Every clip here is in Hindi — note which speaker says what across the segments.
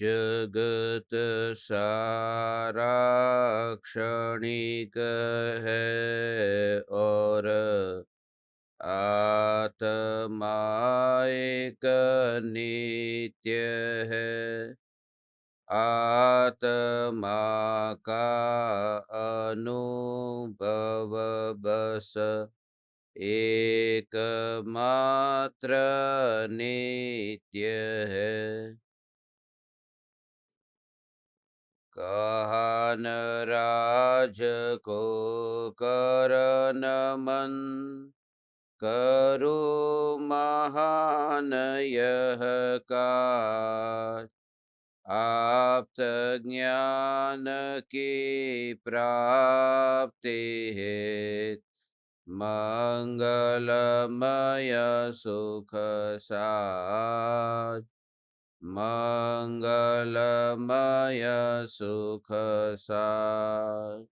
Speaker 1: जगत सारा क्षणिक है और आत्मा एक नित्य है। आत्मा का अनुभव बस एकमात्र नित्य है। कहा न राज को कर नमन, करो महान यह काज। आप्त ज्ञान की प्राप्ति है, मंगलमय सुख साज। मंगलमय सुख साज।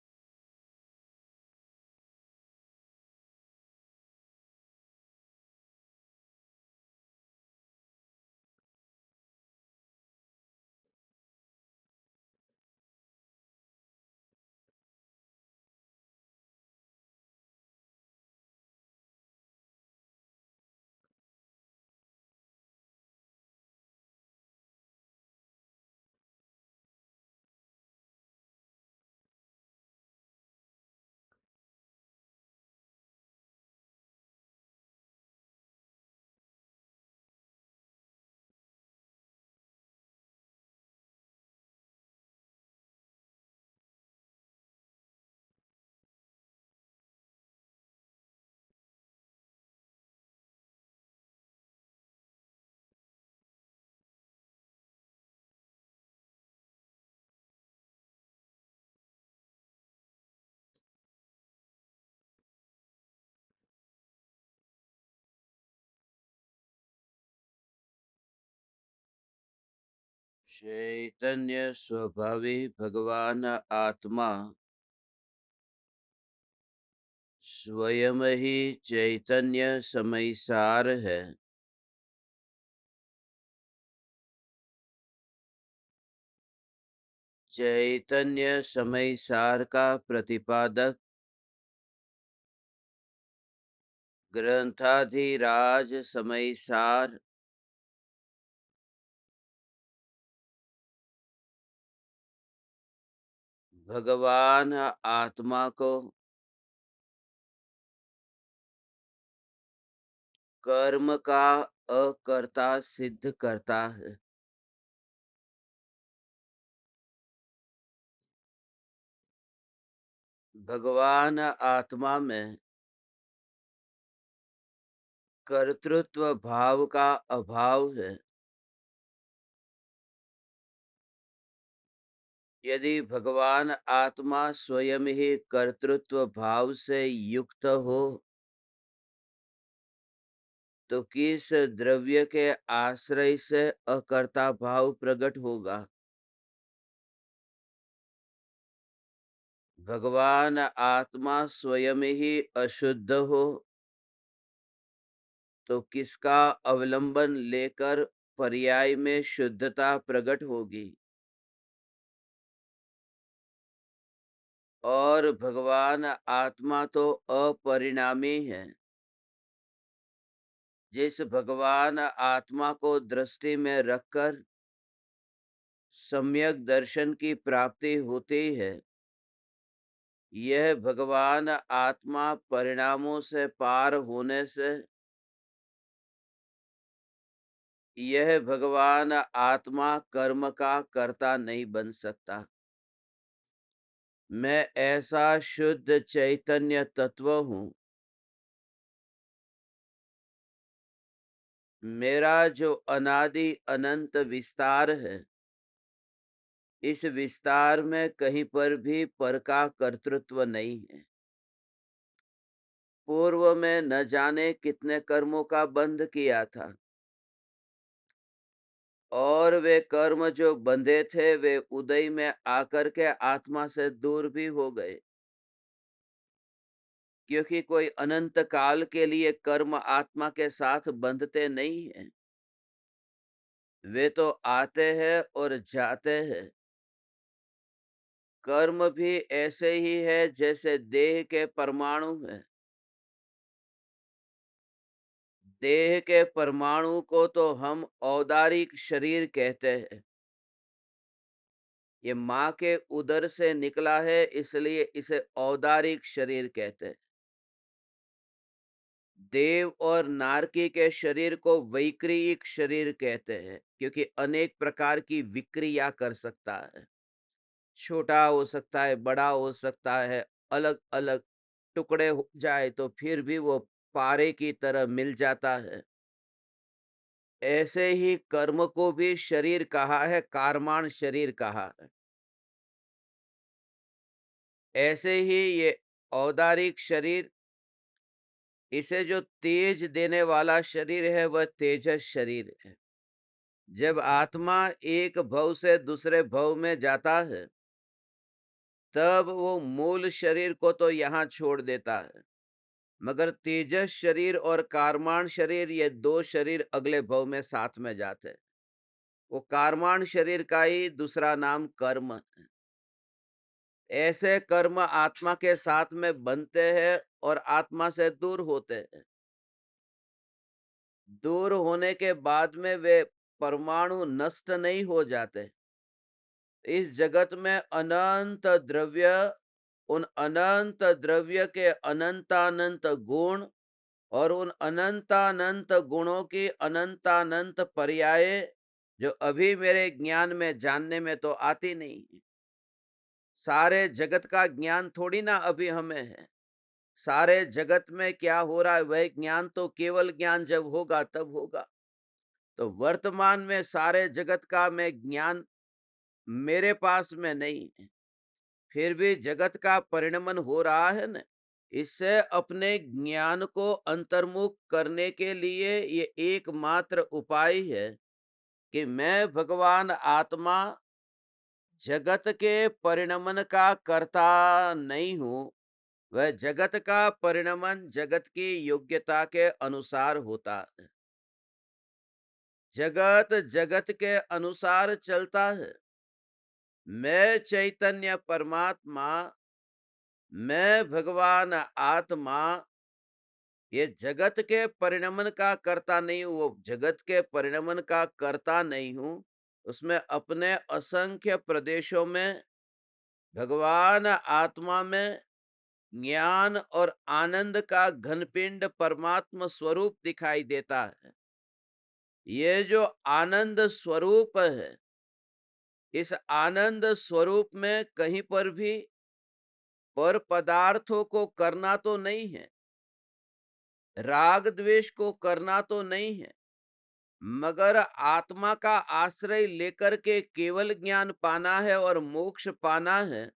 Speaker 1: चैतन्य स्वभावी भगवान आत्मा स्वयं ही चैतन्य समयसार है। चैतन्य समयसार का प्रतिपादक ग्रंथाधिराज समयसार भगवान आत्मा को कर्म का अकर्ता सिद्ध करता है। भगवान आत्मा में कर्तृत्व भाव का अभाव है। यदि भगवान आत्मा स्वयं ही कर्तृत्व भाव से युक्त हो तो किस द्रव्य के आश्रय से अकर्ता भाव प्रकट होगा। भगवान आत्मा स्वयं ही अशुद्ध हो तो किसका अवलंबन लेकर पर्याय में शुद्धता प्रकट होगी। और भगवान आत्मा तो अपरिणामी है। जिस भगवान आत्मा को दृष्टि में रखकर सम्यक दर्शन की प्राप्ति होती है, यह भगवान आत्मा परिणामों से पार होने से यह भगवान आत्मा कर्म का कर्ता नहीं बन सकता। मैं ऐसा शुद्ध चैतन्य तत्व हूँ। मेरा जो अनादि अनंत विस्तार है, इस विस्तार में कहीं पर भी पर का कर्तृत्व नहीं है। पूर्व में न जाने कितने कर्मों का बंध किया था और वे कर्म जो बंधे थे वे उदय में आकर के आत्मा से दूर भी हो गए, क्योंकि कोई अनंत काल के लिए कर्म आत्मा के साथ बंधते नहीं है। वे तो आते हैं और जाते हैं। कर्म भी ऐसे ही है जैसे देह के परमाणु हैं। देह के परमाणु को तो हम औदारिक शरीर कहते हैं। ये माँ के उदर से निकला है, इसलिए इसे औदारिक शरीर कहते हैं। देव और नारकी के शरीर को वैक्रियिक शरीर कहते हैं, क्योंकि अनेक प्रकार की विक्रिया कर सकता है। छोटा हो सकता है, बड़ा हो सकता है, अलग-अलग टुकड़े हो जाए तो फिर भी वो पारे की तरह मिल जाता है। ऐसे ही कर्म को भी शरीर कहा है, कारमाण शरीर कहा है। ऐसे ही ये औदारिक शरीर, इसे जो तेज देने वाला शरीर है वह तेजस शरीर है। जब आत्मा एक भव से दूसरे भव में जाता है, तब वो मूल शरीर को तो यहाँ छोड़ देता है, मगर तेजस शरीर और कारमाण शरीर, ये दो शरीर अगले भव में साथ में जाते हैं। वो कारमाण शरीर का ही दूसरा नाम कर्म है। ऐसे कर्म आत्मा के साथ में बनते हैं और आत्मा से दूर होते हैं। दूर होने के बाद में वे परमाणु नष्ट नहीं हो जाते। इस जगत में अनंत द्रव्य, उन अनंत द्रव्य के अनंतानंत गुण और उन अनंतानंत गुणों की अनंतानंत पर्याय, जो अभी मेरे ज्ञान में जानने में तो आती नहीं है। सारे जगत का ज्ञान थोड़ी ना अभी हमें है। सारे जगत में क्या हो रहा है वह ज्ञान तो केवल ज्ञान जब होगा तब होगा। तो वर्तमान में सारे जगत का मैं ज्ञान मेरे पास में नहीं है, फिर भी जगत का परिणमन हो रहा है ना। इससे अपने ज्ञान को अंतर्मुख करने के लिए ये एकमात्र उपाय है कि मैं भगवान आत्मा जगत के परिणमन का कर्ता नहीं हूँ। वह जगत का परिणमन जगत की योग्यता के अनुसार होता है। जगत जगत के अनुसार चलता है। मैं चैतन्य परमात्मा, मैं भगवान आत्मा, ये जगत के परिणमन का कर्ता नहीं हूँ। वो जगत के परिणमन का कर्ता नहीं हूँ। उसमें अपने असंख्य प्रदेशों में भगवान आत्मा में ज्ञान और आनंद का घनपिंड परमात्म स्वरूप दिखाई देता है। ये जो आनंद स्वरूप है, इस आनंद स्वरूप में कहीं पर भी पर पदार्थों को करना तो नहीं है, राग द्वेष को करना तो नहीं है, मगर आत्मा का आश्रय लेकर के केवल ज्ञान पाना है और मोक्ष पाना है।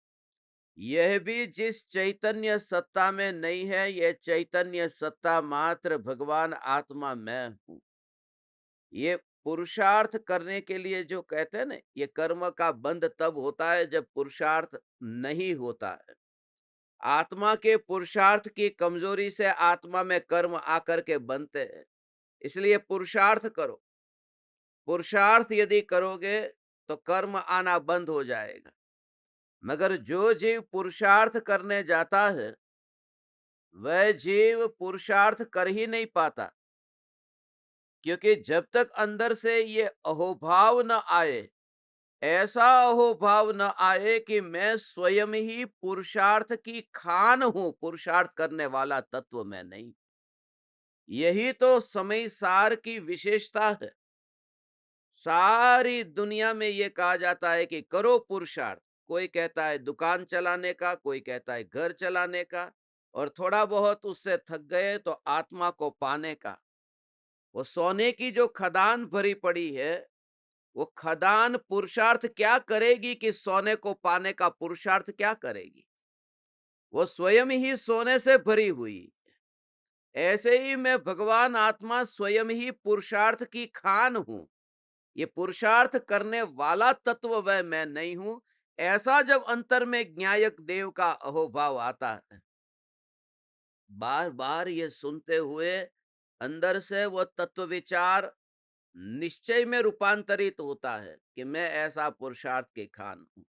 Speaker 1: यह भी जिस चैतन्य सत्ता में नहीं है, यह चैतन्य सत्ता मात्र भगवान आत्मा मैं हूँ। ये पुरुषार्थ करने के लिए जो कहते हैं ना, ये कर्म का बंध तब होता है जब पुरुषार्थ नहीं होता है। आत्मा के पुरुषार्थ की कमजोरी से आत्मा में कर्म आकर के बनते हैं। इसलिए पुरुषार्थ करो। पुरुषार्थ यदि करोगे तो कर्म आना बंद हो जाएगा। मगर जो जीव पुरुषार्थ करने जाता है, वह जीव पुरुषार्थ कर ही नहीं पाता, क्योंकि जब तक अंदर से ये अहोभाव न आए, ऐसा अहोभाव न आए कि मैं स्वयं ही पुरुषार्थ की खान हूं, पुरुषार्थ करने वाला तत्व मैं नहीं। यही तो समय सार की विशेषता है। सारी दुनिया में ये कहा जाता है कि करो पुरुषार्थ। कोई कहता है दुकान चलाने का, कोई कहता है घर चलाने का, और थोड़ा बहुत उससे थक गए तो आत्मा को पाने का। वो सोने की जो खदान भरी पड़ी है, वो खदान पुरुषार्थ क्या करेगी कि सोने को पाने का पुरुषार्थ क्या करेगी? वो स्वयं ही सोने से भरी हुई। ऐसे ही मैं भगवान आत्मा स्वयं ही पुरुषार्थ की खान हूं। ये पुरुषार्थ करने वाला तत्व वह मैं नहीं हूं। ऐसा जब अंतर में ज्ञायक देव का अहोभाव आता है, बार बार ये सुनते हुए अंदर से वो तत्व विचार निश्चय में रूपांतरित होता है कि मैं ऐसा पुरुषार्थ के खान हूं।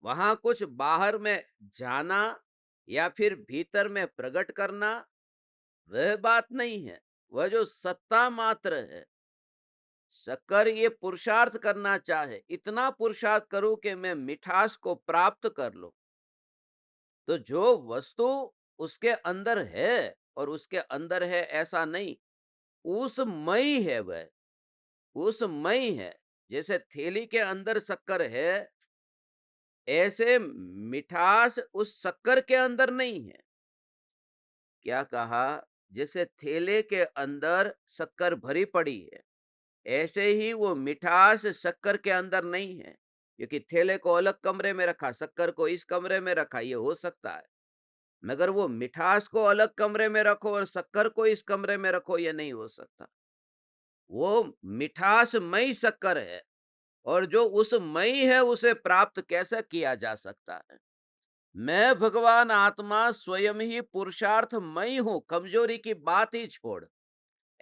Speaker 1: वहां कुछ बाहर में जाना या फिर भीतर में प्रकट करना, वह बात नहीं है। वह जो सत्ता मात्र है, शक्कर ये पुरुषार्थ करना चाहे, इतना पुरुषार्थ करूं कि मैं मिठास को प्राप्त कर लूं, तो जो वस्तु उसके अंदर है और उसके अंदर है ऐसा नहीं, उस मई है वह, उस मई है। जैसे थैली के अंदर शक्कर है, ऐसे मिठास उस शक्कर के अंदर नहीं है। क्या कहा? जैसे थैले के अंदर शक्कर भरी पड़ी है, ऐसे ही वो मिठास शक्कर के अंदर नहीं है। क्योंकि थैले को अलग कमरे में रखा, शक्कर को इस कमरे में रखा, ये हो सकता है, मगर वो मिठास को अलग कमरे में रखो और शक्कर को इस कमरे में रखो, ये नहीं हो सकता। वो मिठासमयी शक्कर है, और जो उस मई है उसे प्राप्त कैसे किया जा सकता है? मैं भगवान आत्मा स्वयं ही पुरुषार्थमयी हूं, कमजोरी की बात ही छोड़।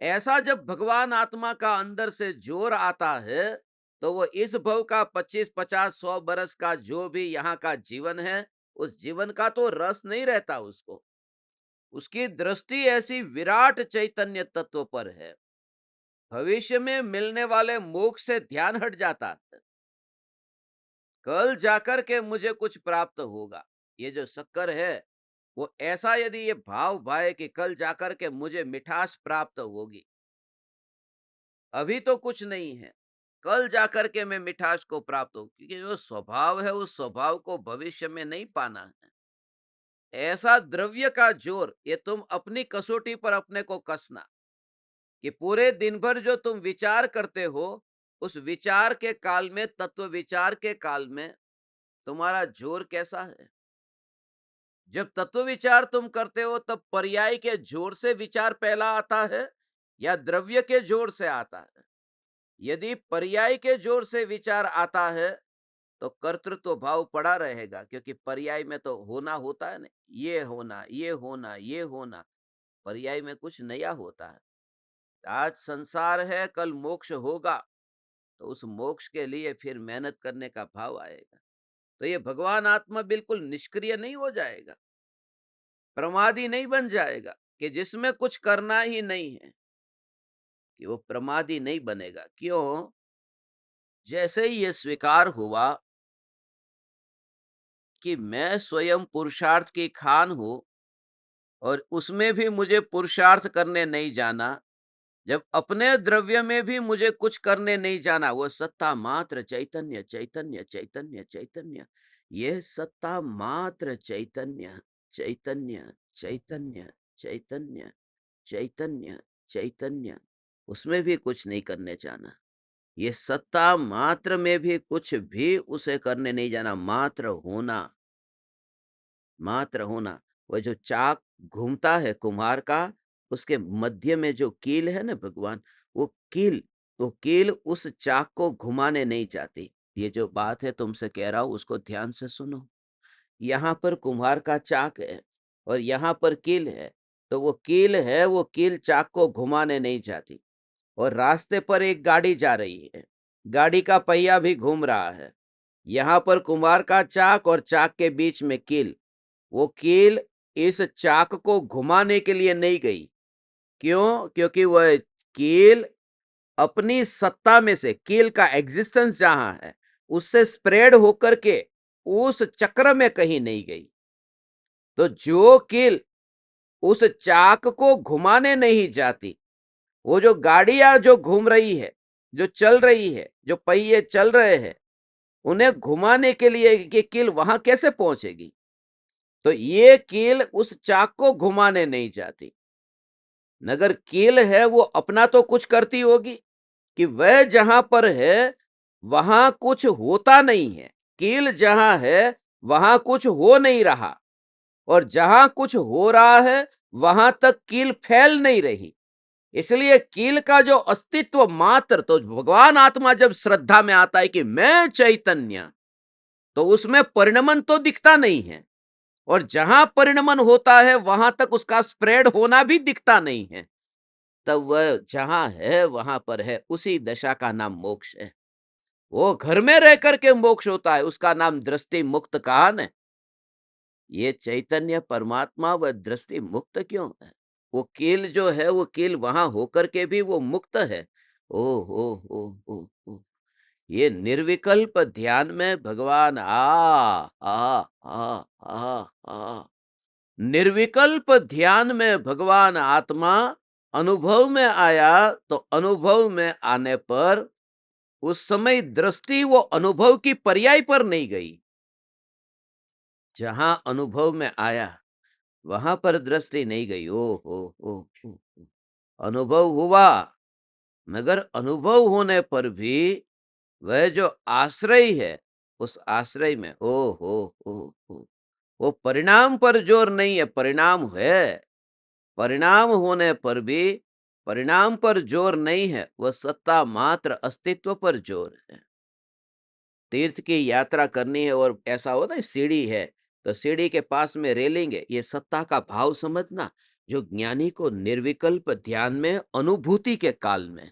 Speaker 1: ऐसा जब भगवान आत्मा का अंदर से जोर आता है, तो वो इस भव का 25, 50, 100 बरस का जो भी यहाँ का जीवन है, उस जीवन का तो रस नहीं रहता उसको। उसकी दृष्टि ऐसी विराट चैतन्य तत्व पर है। भविष्य में मिलने वाले मोक्ष से ध्यान हट जाता है। कल जाकर के मुझे कुछ प्राप्त होगा, ये जो शक्कर है, वो ऐसा यदि ये भाव भाए कि कल जाकर के मुझे मिठास प्राप्त होगी, अभी तो कुछ नहीं है, कल जाकर के मैं मिठास को प्राप्त हो, क्योंकि जो स्वभाव है उस स्वभाव को भविष्य में नहीं पाना है। ऐसा द्रव्य का जोर, ये तुम अपनी कसौटी पर अपने को कसना, कि पूरे दिन भर जो तुम विचार करते हो, उस विचार के काल में, तत्व विचार के काल में तुम्हारा जोर कैसा है। जब तत्व विचार तुम करते हो, तब पर्याय के जोर से विचार पहला आता है या द्रव्य के जोर से आता है? यदि पर्याय के जोर से विचार आता है, तो कर्तृत्व भाव पड़ा रहेगा, क्योंकि पर्याय में तो होना होता है ना, ये होना, ये होना, ये होना। पर्याय में कुछ नया होता है। आज संसार है, कल मोक्ष होगा, तो उस मोक्ष के लिए फिर मेहनत करने का भाव आएगा। तो ये भगवान आत्मा बिल्कुल निष्क्रिय नहीं हो जाएगा, प्रमादी नहीं बन जाएगा, कि जिसमें कुछ करना ही नहीं है, कि वो प्रमादी नहीं बनेगा। क्यों? जैसे ही ये स्वीकार हुआ कि मैं स्वयं पुरुषार्थ की खान हूं, और उसमें भी मुझे पुरुषार्थ करने नहीं जाना, जब अपने द्रव्य में भी मुझे कुछ करने नहीं जाना, वो सत्ता मात्र चैतन्य, चैतन्य, चैतन्य, चैतन्य, ये सत्ता मात्र चैतन्य, चैतन्य, चैतन्य, चैतन्य, चैतन्य, चैतन्य, उसमें भी कुछ नहीं करने जाना। ये सत्ता मात्र में भी कुछ भी उसे करने नहीं जाना, मात्र होना, मात्र होना। वह जो चाक घूमता है कुम्हार का, उसके मध्य में जो कील है ना भगवान, वो कील उस चाक को घुमाने नहीं चाहती। ये जो बात है तुमसे कह रहा हूं, उसको ध्यान से सुनो। यहाँ पर कुम्हार का चाक है और यहाँ पर कील है, तो वो कील है, वो कील चाक को घुमाने नहीं चाहती। और रास्ते पर एक गाड़ी जा रही है, गाड़ी का पहिया भी घूम रहा है। यहाँ पर कुम्हार का चाक और चाक के बीच में कील, वो कील इस चाक को घुमाने के लिए नहीं गई। क्यों? क्योंकि वह कील अपनी सत्ता में से, कील का एग्जिस्टेंस जहां है, उससे स्प्रेड होकर के उस चक्र में कहीं नहीं गई। तो जो कील उस चाक को घुमाने नहीं जाती, वो जो गाड़ियां जो घूम रही है, जो चल रही है, जो पहिए चल रहे हैं, उन्हें घुमाने के लिए ये कील वहां कैसे पहुंचेगी? तो ये कील उस चाक को घुमाने नहीं जाती, मगर कील है वो अपना तो कुछ करती होगी, कि वह जहां पर है वहां कुछ होता नहीं है। कील जहां है वहां कुछ हो नहीं रहा, और जहां कुछ हो रहा है वहां तक कील फैल नहीं रही। इसलिए कील का जो अस्तित्व मात्र, तो भगवान आत्मा जब श्रद्धा में आता है कि मैं चैतन्य, तो उसमें परिणमन तो दिखता नहीं है, और जहां परिणमन होता है वहां तक उसका स्प्रेड होना भी दिखता नहीं है। तब वह जहाँ है वहाँ पर है, उसी दशा का नाम मोक्ष है। वो घर में रह कर के मोक्ष होता है, उसका नाम दृष्टि मुक्त कहा न। ये चैतन्य परमात्मा वह दृष्टि मुक्त क्यों है? वो कील जो है, वो कील वहाँ होकर के भी वो मुक्त है। ओ हो हो। ये निर्विकल्प ध्यान में भगवान आ निर्विकल्प ध्यान में भगवान आत्मा अनुभव में आया, तो अनुभव में आने पर उस समय दृष्टि वो अनुभव की पर्याय पर नहीं गई। जहां अनुभव में आया वहां पर दृष्टि नहीं गई। ओ हो। अनुभव हुआ, मगर अनुभव होने पर भी वह जो आश्रय है, उस आश्रय में हो। वो परिणाम पर जोर नहीं है, परिणाम है। परिणाम होने पर भी परिणाम पर जोर नहीं है, वह सत्ता मात्र अस्तित्व पर जोर है। तीर्थ की यात्रा करनी है और ऐसा होता है सीढ़ी है, तो सीढ़ी के पास में रेलिंग है, ये सत्ता का भाव समझना। जो ज्ञानी को निर्विकल्प ध्यान में अनुभूति के काल में,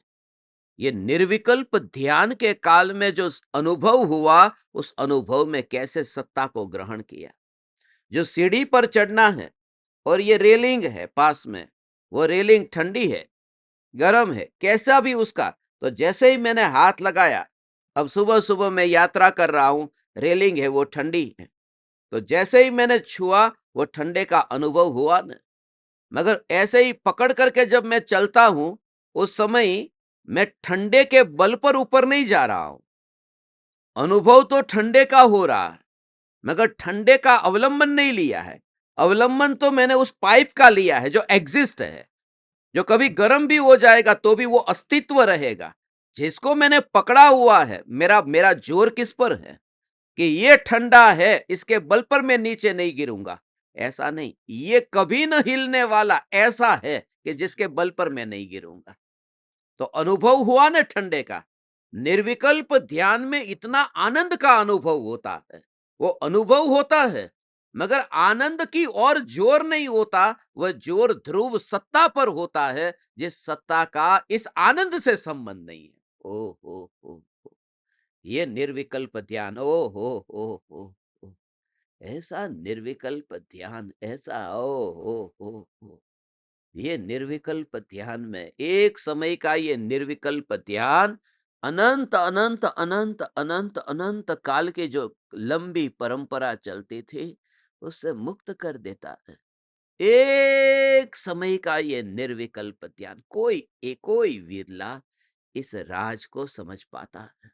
Speaker 1: ये निर्विकल्प ध्यान के काल में जो अनुभव हुआ, उस अनुभव में कैसे सत्ता को ग्रहण किया। जो सीढ़ी पर चढ़ना है और ये रेलिंग है पास में, वो रेलिंग ठंडी है, गरम है, कैसा भी उसका। तो जैसे ही मैंने हाथ लगाया, अब सुबह सुबह मैं यात्रा कर रहा हूं, रेलिंग है वो ठंडी है, तो जैसे ही मैंने छुआ वो ठंडे का अनुभव हुआ न। मगर ऐसे ही पकड़ करके जब मैं चलता हूं, उस समय मैं ठंडे के बल पर ऊपर नहीं जा रहा हूं। अनुभव तो ठंडे का हो रहा है, मगर ठंडे का अवलंबन नहीं लिया है। अवलंबन तो मैंने उस पाइप का लिया है जो एग्जिस्ट है, जो कभी गर्म भी हो जाएगा तो भी वो अस्तित्व रहेगा। जिसको मैंने पकड़ा हुआ है, मेरा मेरा जोर किस पर है कि ये ठंडा है, इसके बल पर मैं नीचे नहीं गिरूंगा। ऐसा नहीं, ये कभी न हिलने वाला ऐसा है कि जिसके बल पर मैं नहीं गिरूंगा। तो अनुभव हुआ ना ठंडे का। निर्विकल्प ध्यान में इतना आनंद का अनुभव होता है, वो अनुभव होता है, मगर आनंद की और जोर नहीं होता। वह जोर ध्रुव सत्ता पर होता है, जिस सत्ता का इस आनंद से संबंध नहीं है। ओ हो। ये निर्विकल्प ध्यान, ओ। ऐसा निर्विकल्प ध्यान, ऐसा ओ। ये निर्विकल्प ध्यान में एक समय का ये निर्विकल्प ध्यान अनंत अनंत अनंत अनंत अनंत काल की जो लंबी परंपरा चलती थी, उससे मुक्त कर देता है। एक समय का ये निर्विकल्प ध्यान, कोई विरला इस राज को समझ पाता है।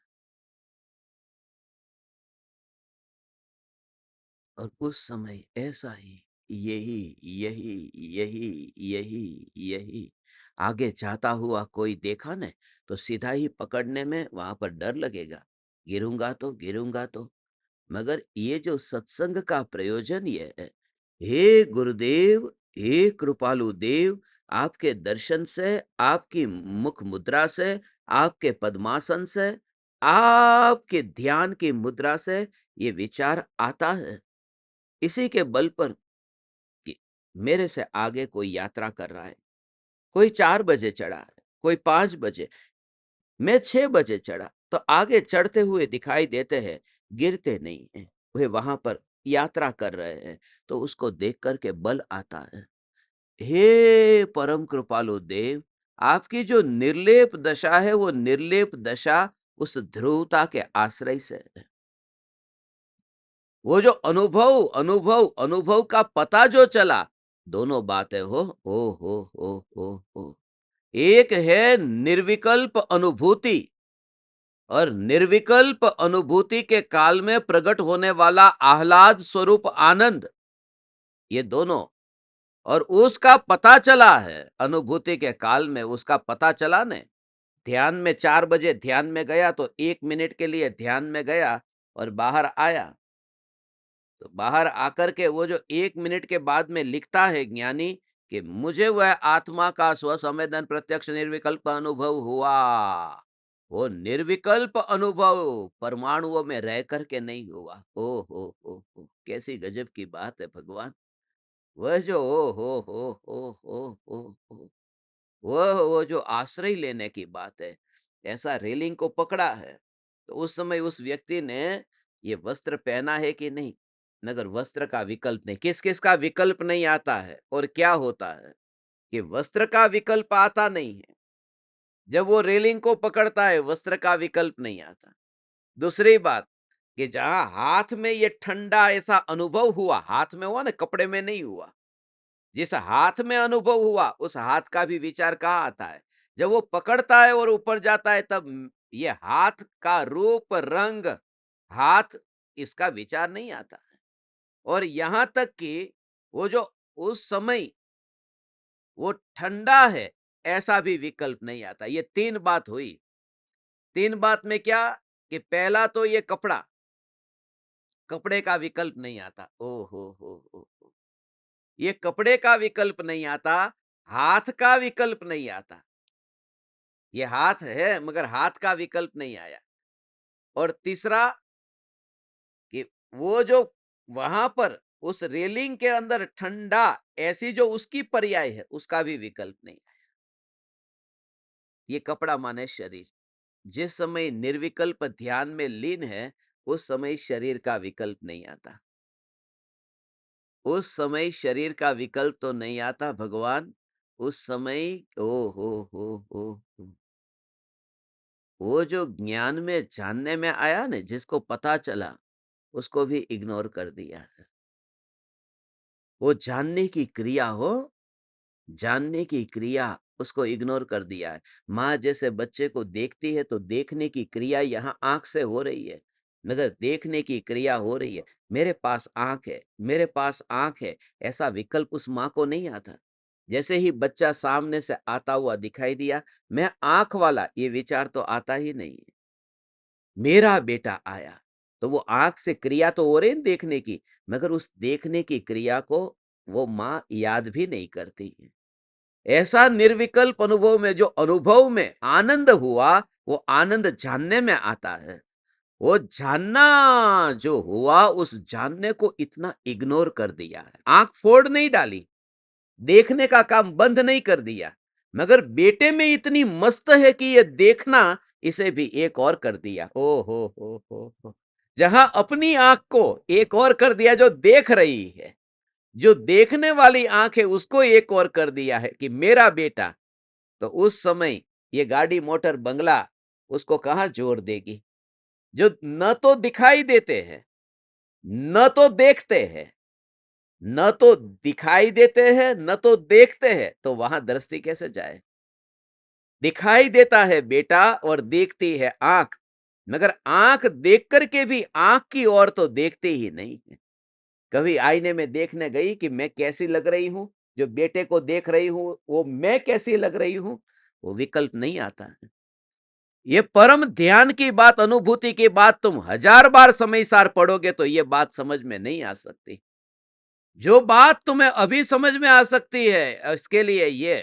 Speaker 1: और उस समय ऐसा ही यही यही यही यही यही आगे जाता हुआ कोई देखा न, तो सीधा ही पकड़ने में वहां पर डर लगेगा, गिरूंगा तो। मगर ये जो सत्संग का प्रयोजन ये है, हे गुरुदेव, हे कृपालु देव, आपके दर्शन से, आपकी मुख मुद्रा से, आपके पद्मासन से, आपके ध्यान की मुद्रा से ये विचार आता है। इसी के बल पर कि मेरे से आगे कोई यात्रा कर रहा है, कोई 4 बजे चढ़ा है, कोई 5 बजे, मैं 6 बजे चढ़ा, तो आगे चढ़ते हुए दिखाई देते हैं, गिरते नहीं हैं। वे वहां पर यात्रा कर रहे हैं, तो उसको देख करके बल आता है। हे परम कृपालु देव, आपकी जो निर्लेप दशा है, वो निर्लेप दशा उस ध्रुवता के आश्रय से है। वो जो अनुभव अनुभव अनुभव का पता जो चला, दोनों बातें हो। एक है निर्विकल्प अनुभूति, और निर्विकल्प अनुभूति के काल में प्रकट होने वाला आह्लाद स्वरूप आनंद, ये दोनों। और उसका पता चला है अनुभूति के काल में, उसका पता चला ने। ध्यान में 4 बजे ध्यान में गया, तो 1 मिनट के लिए ध्यान में गया और बाहर आया। तो बाहर आकर के वो जो 1 मिनट के बाद में लिखता है ज्ञानी कि मुझे वह आत्मा का स्वसंवेदन प्रत्यक्ष निर्विकल्प अनुभव हुआ। वो निर्विकल्प अनुभव परमाणुओं में रह करके नहीं हुआ। ओ कैसी गजब की बात है भगवान। वह जो ओ हो। वो जो आश्रय लेने की बात है, ऐसा रेलिंग को पकड़ा है, तो उस समय उस व्यक्ति ने ये वस्त्र पहना है कि नहीं? मगर वस्त्र का विकल्प नहीं। किस-किस का विकल्प नहीं आता है और क्या होता है कि वस्त्र का विकल्प आता नहीं है। जब वो रेलिंग को पकड़ता है, वस्त्र का विकल्प नहीं आता। दूसरी बात कि जहाँ हाथ में ये ठंडा ऐसा अनुभव हुआ, हाथ में हुआ ना, कपड़े में नहीं हुआ। जिस हाथ में अनुभव हुआ, उस हाथ का भी विचार कहाँ आता है? जब वो पकड़ता है और ऊपर जाता है तब ये हाथ का रूप, रंग, हाथ इसका विचार नहीं आता है। और यहाँ तक कि वो जो उस समय वो ठंडा है, ऐसा भी विकल्प नहीं आता। ये 3 बात हुई। 3 बात में क्या कि पहला तो ये कपड़ा, कपड़े का विकल्प नहीं आता। ओ हो! ये कपड़े का विकल्प नहीं आता, हाथ का विकल्प नहीं आता। ये हाथ है मगर हाथ का विकल्प नहीं आया। और तीसरा कि वो जो वहां पर उस रेलिंग के अंदर ठंडा, ऐसी जो उसकी पर्याय है, उसका भी विकल्प नहीं आया। ये कपड़ा माने शरीर। जिस समय निर्विकल्प ध्यान में लीन है, उस समय शरीर का विकल्प नहीं आता। उस समय शरीर का विकल्प तो नहीं आता भगवान, उस समय ओ हो, वो जो ज्ञान में जानने में आया ना, जिसको पता चला, उसको भी इग्नोर कर दिया है। वो जानने की क्रिया हो, जानने की क्रिया, उसको इग्नोर कर दिया है। माँ जैसे बच्चे को देखती है तो देखने की क्रिया यहाँ आँख से हो रही है, मगर देखने की क्रिया हो रही है। मेरे पास आँख है, मेरे पास आँख है, ऐसा विकल्प उस माँ को नहीं आता। जैसे ही बच्चा सामने से आता हुआ दिखाई दिया, मैं आँख वाला, ये विचार तो आता ही नहीं है। मेरा बेटा आया, तो वो आँख से क्रिया तो हो रही है देखने की, मगर उस देखने की क्रिया को वो माँ याद भी नहीं करती है। ऐसा निर्विकल्प अनुभव में जो अनुभव में आनंद हुआ, वो आनंद जानने में आता है। वो जानना जो हुआ, उस जानने को इतना इग्नोर कर दिया है। आँख फोड़ नहीं डाली, देखने का काम बंद नहीं कर दिया, मगर बेटे में इतनी मस्त है कि ये देखना, इसे भी एक और कर दिया। ओ हो। जहां अपनी आंख को एक और कर दिया, जो देख रही है, जो देखने वाली आंख है, उसको एक और कर दिया है कि मेरा बेटा। तो उस समय ये गाड़ी, मोटर, बंगला उसको कहां जोड़ देगी? जो न तो दिखाई देते हैं, न तो देखते हैं, न तो दिखाई देते हैं, न तो देखते हैं, तो वहां दृष्टि कैसे जाए? दिखाई देता है बेटा और देखती है आंख, मगर आंख देख करके भी आंख की ओर तो देखती ही नहीं है। कभी आईने में देखने गई कि मैं कैसी लग रही हूं? जो बेटे को देख रही हूं, वो मैं कैसी लग रही हूं? वो विकल्प नहीं आता है। ये परम ध्यान की बात, अनुभूति की बात तुम 1000 बार समय सार पढ़ोगे तो ये बात समझ में नहीं आ सकती। जो बात तुम्हें अभी समझ में आ सकती है, इसके लिए ये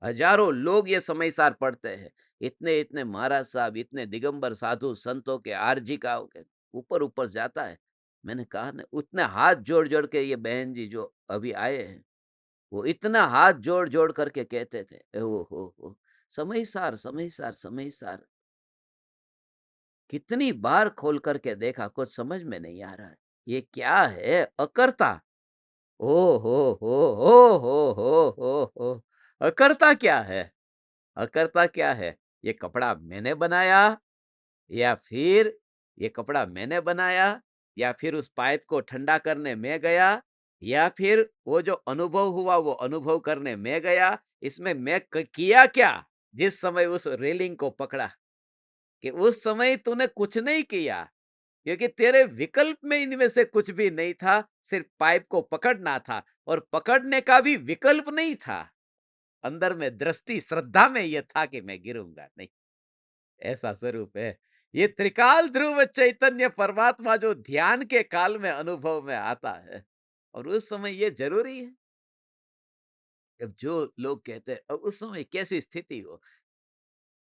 Speaker 1: हजारों लोग ये समय सार पढ़ते हैं। इतने इतने महाराज साहब, इतने दिगंबर साधु संतों के आरजी का ऊपर ऊपर जाता है। मैंने कहा ना, उतने हाथ जोड़ जोड़ के ये बहन जी जो अभी आए हैं, वो इतना हाथ जोड़ जोड़ करके कहते थे, ओ हो समय सार, समय सार, समय सार। कितनी बार खोल करके देखा, कुछ समझ में नहीं आ रहा है। ये क्या है? अकर्ता। ओ हो। अकर्ता क्या है? अकर्ता क्या है? ये कपड़ा मैंने बनाया, या फिर ये कपड़ा मैंने बनाया, या फिर उस पाइप को ठंडा करने मैं गया, या फिर वो जो अनुभव हुआ वो अनुभव करने मैं गया। इसमें मैं किया क्या? जिस समय उस रेलिंग को पकड़ा, कि उस समय तूने कुछ नहीं किया, क्योंकि तेरे विकल्प में इनमें से कुछ भी नहीं था। सिर्फ पाइप को पकड़ना था, और पकड़ने का भी विकल्प नहीं था। अंदर में दृष्टि, श्रद्धा में यह था कि मैं गिरूंगा नहीं। ऐसा स्वरूप है ये त्रिकाल ध्रुव चैतन्य परमात्मा, जो ध्यान के काल में अनुभव में आता है। और उस समय ये जरूरी है। अब जो लोग कहते हैं, अब उस समय कैसी स्थिति हो,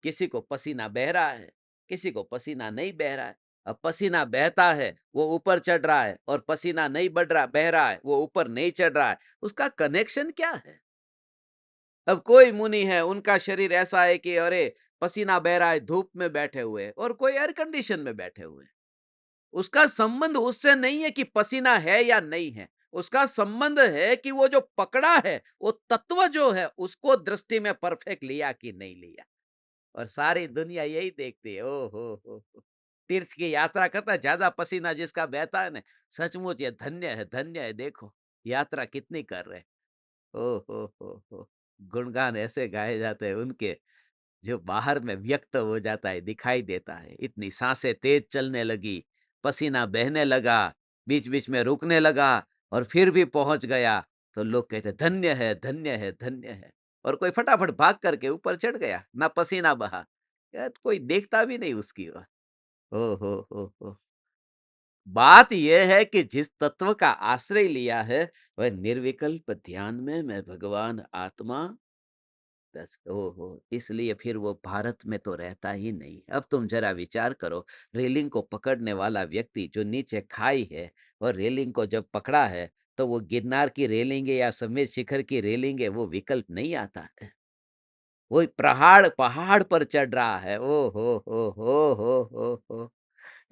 Speaker 1: किसी को पसीना बह रहा है, किसी को पसीना नहीं बह रहा है। अब पसीना बहता है वो ऊपर चढ़ रहा है, और पसीना नहीं बढ़ रहा बह रहा है वो ऊपर नहीं चढ़ रहा है। उसका कनेक्शन क्या है? अब कोई मुनि है, उनका शरीर ऐसा है कि अरे पसीना बह रहा है, धूप में बैठे हुए हैं, और कोई एयर कंडीशन में बैठे हुए हैं। उसका संबंध उससे नहीं है कि पसीना है या नहीं है। उसका संबंध है कि वो जो पकड़ा है, वो तत्व जो है, उसको दृष्टि में परफेक्ट लिया कि नहीं लिया। और सारी दुनिया यही देखती है। ओ हो! तीर्थ की यात्रा करता है, ज्यादा पसीना जिसका बहता है ना, सचमुच ये धन्य है, देखो यात्रा कितनी कर रहे हैं। ओ हो! गुणगान ऐसे गाए जाते हैं उनके, जो बाहर में व्यक्त हो जाता है, दिखाई देता है। इतनी सांसें तेज चलने लगी, पसीना बहने लगा, बीच-बीच में रुकने लगा, और फिर भी पहुँच गया, तो लोग कहते धन्य है, धन्य है, धन्य है। और कोई फटाफट भाग करके ऊपर चढ़ गया, ना पसीना बहा। यार कोई देखता भी नहीं उसकी ओर। ओ हो! बात ये है कि जिस तत्व का आश्रय लिया है, वह निर्विकल्प ध्यान में मैं भगवान आत्मा दस ओहो! इसलिए फिर वो भारत में तो रहता ही नहीं। अब तुम ज़रा विचार करो, रेलिंग को पकड़ने वाला व्यक्ति जो नीचे खाई है, और रेलिंग को जब पकड़ा है, तो वो गिरनार की रेलिंग है या समेत शिखर की रेलिंग है, वो विकल्प नहीं आता है। वो पहाड़ पर चढ़ रहा है। ओ हो!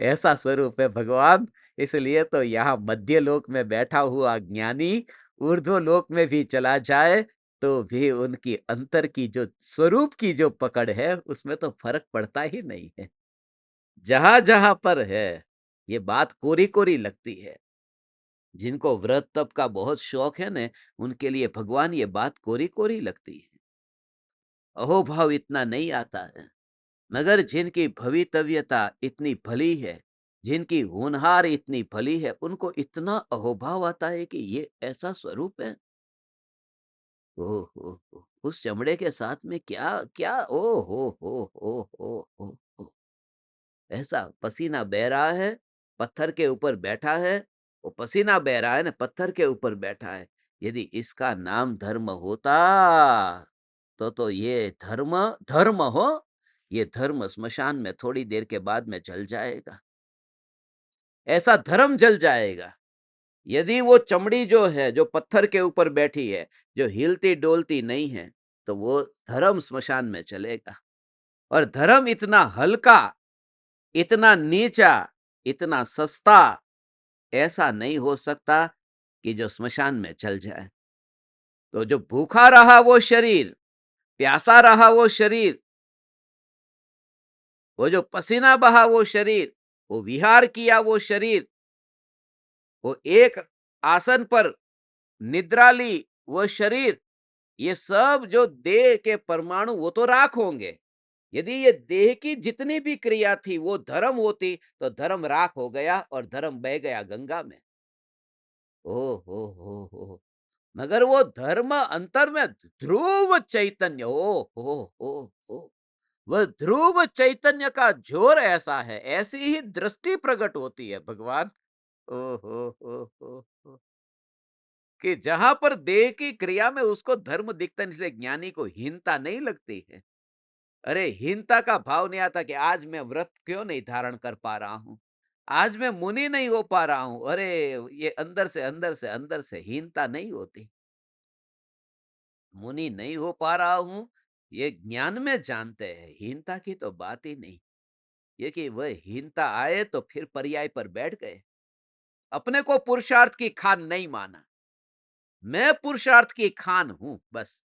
Speaker 1: ऐसा स्वरूप है भगवान। इसलिए तो यहाँ मध्य लोक में बैठा हुआ ज्ञानी ऊर्ध्व लोक में भी चला जाए, तो भी उनकी अंतर की जो स्वरूप की जो पकड़ है, उसमें तो फर्क पड़ता ही नहीं है। जहां जहां पर है, ये बात कोरी कोरी लगती है। जिनको व्रत तप का बहुत शौक है न, उनके लिए भगवान ये बात कोरी कोरी लगती है। अहोभाव इतना नहीं आता है। मगर जिनकी भवितव्यता इतनी भली है, जिनकी होनहार इतनी भली है, उनको इतना अहोभाव आता है कि ये ऐसा स्वरूप है। ओ हो! उस चमड़े के साथ में क्या क्या ओ हो! ऐसा पसीना बह रहा है, पत्थर के ऊपर बैठा है, वो पसीना बह रहा है ना, पत्थर के ऊपर बैठा है। यदि इसका नाम धर्म होता, तो ये धर्म धर्म हो, ये धर्म स्मशान में थोड़ी देर के बाद में जल जाएगा। ऐसा धर्म जल जाएगा। यदि वो चमड़ी जो है, जो पत्थर के ऊपर बैठी है, जो हिलती-डोलती नहीं है, तो वो धर्म स्मशान में चलेगा। और धर्म इतना हल्का, इतना नीचा, इतना सस्ता, ऐसा नहीं हो सकता कि जो स्मशान में चल जाए। तो जो भूखा रहा वो शरीर, प्यासा रहा वो शरीर, वो जो पसीना बहा वो शरीर, वो विहार किया वो शरीर, वो एक आसन पर निद्रा ली वो शरीर, ये सब जो देह के परमाणु, वो तो राख होंगे। यदि ये देह की जितनी भी क्रिया थी वो धर्म होती, तो धर्म राख हो गया और धर्म बह गया गंगा में। ओ हो! मगर वो धर्म अंतर में ध्रुव चैतन्य, ओ वह ध्रुव चैतन्य का जोर ऐसा है, ऐसी ही दृष्टि प्रकट होती है भगवान। ओ हो! कि जहां पर देह की क्रिया में उसको धर्म दिखता है, इसलिए ज्ञानी को हीनता नहीं लगती है। अरे हीनता का भाव नहीं आता कि आज मैं व्रत क्यों नहीं धारण कर पा रहा हूँ, आज मैं मुनि नहीं हो पा रहा हूँ। अरे ये अंदर से हीनता नहीं होती। मुनि नहीं हो पा रहा हूँ, ये ज्ञान में जानते हैं, हीनता की तो बात ही नहीं। ये कि वह हीनता आए तो फिर पर्याय पर बैठ गए, अपने को पुरुषार्थ की खान नहीं माना। मैं पुरुषार्थ की खान हूं बस।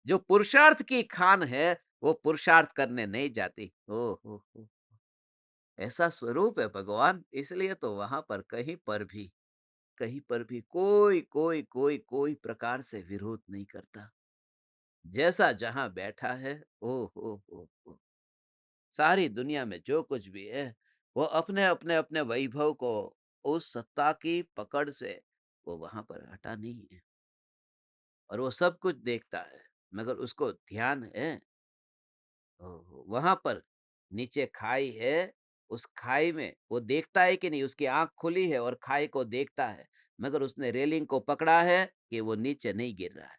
Speaker 1: जो पुरुषार्थ की खान है, वो पुरुषार्थ करने नहीं जाती। हो ऐसा स्वरूप है भगवान। इसलिए तो वहां पर कहीं पर भी कोई प्रकार से विरोध नहीं करता। जैसा जहां बैठा है, ओ सारी दुनिया में जो कुछ भी है, वो अपने वैभव को, उस सत्ता की पकड़ से, वो वहां पर हटा नहीं है। और वो सब कुछ देखता है, मगर उसको ध्यान है। वहां पर नीचे खाई है, उस खाई में वो देखता है कि नहीं, उसकी आंख खुली है और खाई को देखता है, मगर उसने रेलिंग को पकड़ा है कि वो नीचे नहीं गिर रहा है।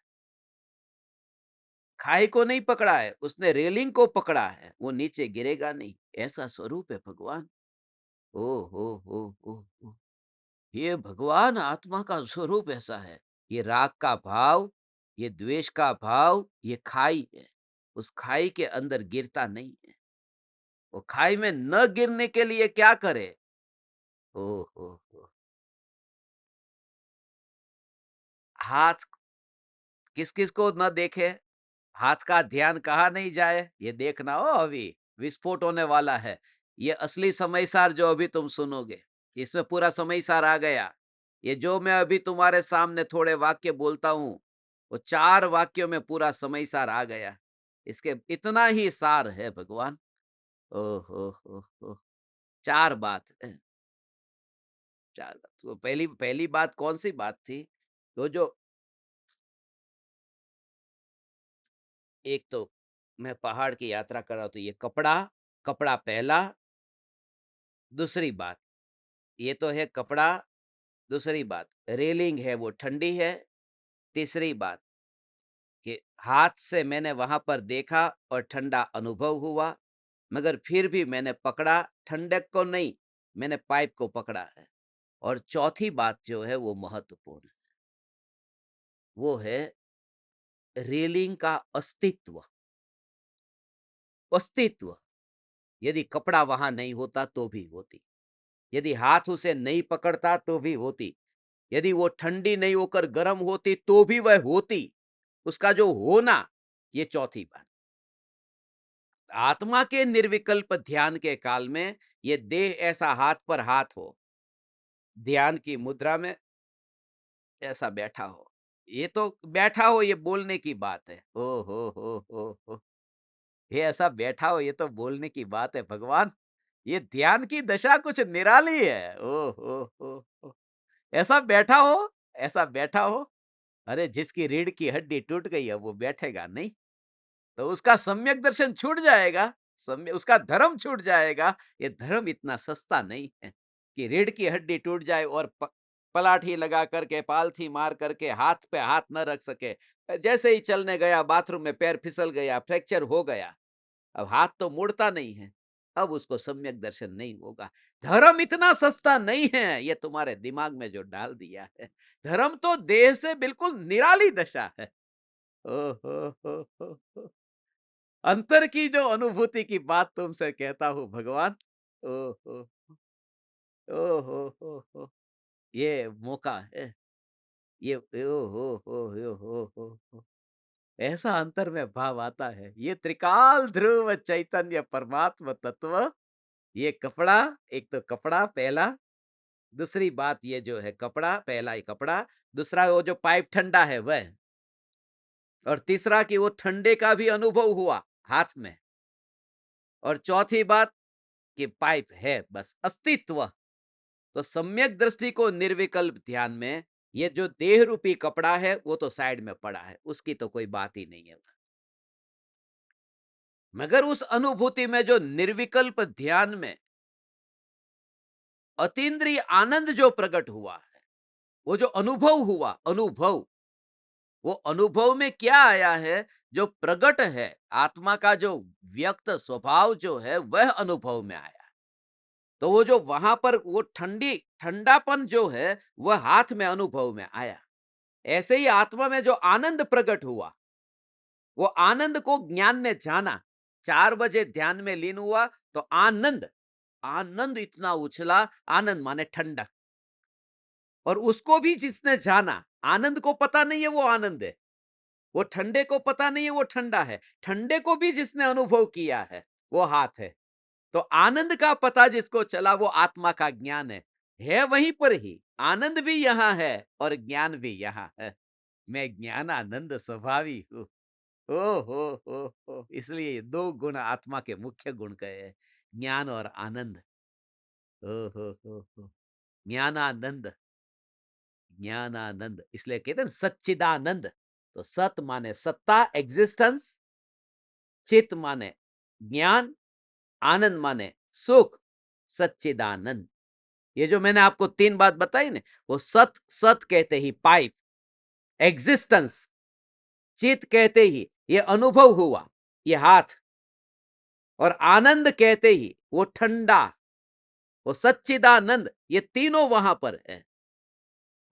Speaker 1: खाई को नहीं पकड़ा है, उसने रेलिंग को पकड़ा है, वो नीचे गिरेगा नहीं। ऐसा स्वरूप है भगवान। ओ हो! ये भगवान आत्मा का स्वरूप ऐसा है। ये राग का भाव, ये द्वेष का भाव ये खाई है, उस खाई के अंदर गिरता नहीं है। वो खाई में न गिरने के लिए क्या करे? ओ हो। हाथ किस-किस को न देखे, हाथ का ध्यान कहाँ नहीं जाए, ये देखना हो अभी विस्फोट होने वाला है। ये असली समयसार जो अभी तुम सुनोगे, इसमें पूरा समयसार आ गया। ये जो मैं अभी तुम्हारे सामने थोड़े वाक्य बोलता हूँ, वो 4 वाक्यों में पूरा समयसार आ गया। इसके इतना ही सार है भगवान। ओह हो हो! 4 बात है, 4 बात। तो पहली पहली बात कौन-सी बात थी? तो जो एक तो मैं पहाड़ की यात्रा कर रहा हूँ, तो ये कपड़ा, कपड़ा पहला, दूसरी बात, ये तो है कपड़ा, दूसरी बात, रेलिंग है वो ठंडी है, तीसरी बात कि हाथ से मैंने वहां पर देखा और ठंडा अनुभव हुआ, मगर फिर भी मैंने पकड़ा ठंडक को नहीं, मैंने पाइप को पकड़ा है। और चौथी बात जो है वो महत्वपूर्ण है, वो है रेलिंग का अस्तित्व। अस्तित्व, यदि कपड़ा वहां नहीं होता तो भी होती, यदि हाथ उसे नहीं पकड़ता तो भी होती, यदि वो ठंडी नहीं होकर गर्म होती तो भी वह होती। उसका जो होना, ये चौथी बात। आत्मा के निर्विकल्प ध्यान के काल में ये देह ऐसा हाथ पर हाथ हो, ध्यान की मुद्रा में ऐसा बैठा हो, ये तो बैठा हो ये बोलने की बात है। ओ हो, ये ऐसा बैठा हो ये तो बोलने की बात है भगवान। ये ध्यान की दशा कुछ निराली है। ओ हो, ऐसा बैठा हो, ऐसा बैठा हो। अरे जिसकी रीढ़ की हड्डी टूट गई है वो बैठेगा नहीं, तो उसका सम्यक दर्शन छूट जाएगा, सम्य उसका धर्म छूट जाएगा। ये धर्म इतना सस्ता नहीं है कि रीढ़ की हड्डी टूट जाए और पलाठी लगा करके पालथी मार करके हाथ पे हाथ न रख सके। जैसे ही चलने गया बाथरूम में पैर फिसल गया, फ्रैक्चर हो गया, अब हाथ तो मुड़ता नहीं है, अब उसको सम्यक दर्शन नहीं होगा। धर्म इतना सस्ता नहीं है, ये तुम्हारे दिमाग में जो डाल दिया है। धर्म तो देह से बिल्कुल निराली दशा है। ओ हो। अंतर की जो अनुभूति की बात तुमसे कहता हूँ भगवान। ओ हो, ओ हो। ये मौका है, ये ओ हो। ऐसा अंतर में भाव आता है। ये त्रिकाल ध्रुव चैतन्य परमात्म तत्व, ये कपड़ा, एक तो कपड़ा पहला, दूसरी बात ये जो है कपड़ा, पहला ही कपड़ा, दूसरा वो जो पाइप ठंडा है वह, और तीसरा कि वो ठंडे का भी अनुभव हुआ हाथ में, और चौथी बात कि पाइप है बस अस्तित्व। तो सम्यक दृष्टि को निर्विकल्प ध्यान में ये जो देह रूपी कपड़ा है वो तो साइड में पड़ा है, उसकी तो कोई बात ही नहीं है। मगर उस अनुभूति में जो निर्विकल्प ध्यान में अतीन्द्रिय आनंद जो प्रकट हुआ है, वो जो अनुभव हुआ, अनुभव, वो अनुभव में क्या आया है, जो प्रकट है आत्मा का जो व्यक्त स्वभाव जो है वह अनुभव में आया। तो वो जो वहां पर वो ठंडापन जो है वह हाथ में अनुभव में आया। ऐसे ही आत्मा में जो आनंद प्रकट हुआ, वो आनंद को ज्ञान ने जाना। 4 बजे ध्यान में लीन हुआ तो आनंद, आनंद इतना उछला, आनंद माने ठंडक, और उसको भी जिसने जाना, आनंद को पता नहीं है वो आनंद है, वो ठंडे को पता नहीं है वो ठंडा है, ठंडे को भी जिसने अनुभव किया है वो हाथ है। तो आनंद का पता जिसको चला वो आत्मा का ज्ञान है वहीं पर ही। आनंद भी यहाँ है और ज्ञान भी यहाँ है। मैं ज्ञान आनंद स्वभावी हूँ। ओ हो, इसलिए ये 2 गुण आत्मा के मुख्य गुण कहे हैं, ज्ञान और आनंद। ओ हो। ज्ञानानंद, ज्ञानानंद, इसलिए कहते हैं सच्चिदानंद। तो सत माने सत्ता, एग्जिस्टेंस, चित माने ज्ञान, आनंद माने सुख, सच्चिदानंद। ये जो मैंने आपको 3 बात बताई ना, वो सत, सत कहते ही पाइप, एग्जिस्टेंस, चित कहते ही ये अनुभव हुआ, ये हाथ, और आनंद कहते ही वो ठंडा, वो सच्चिदानंद, ये तीनों वहां पर है।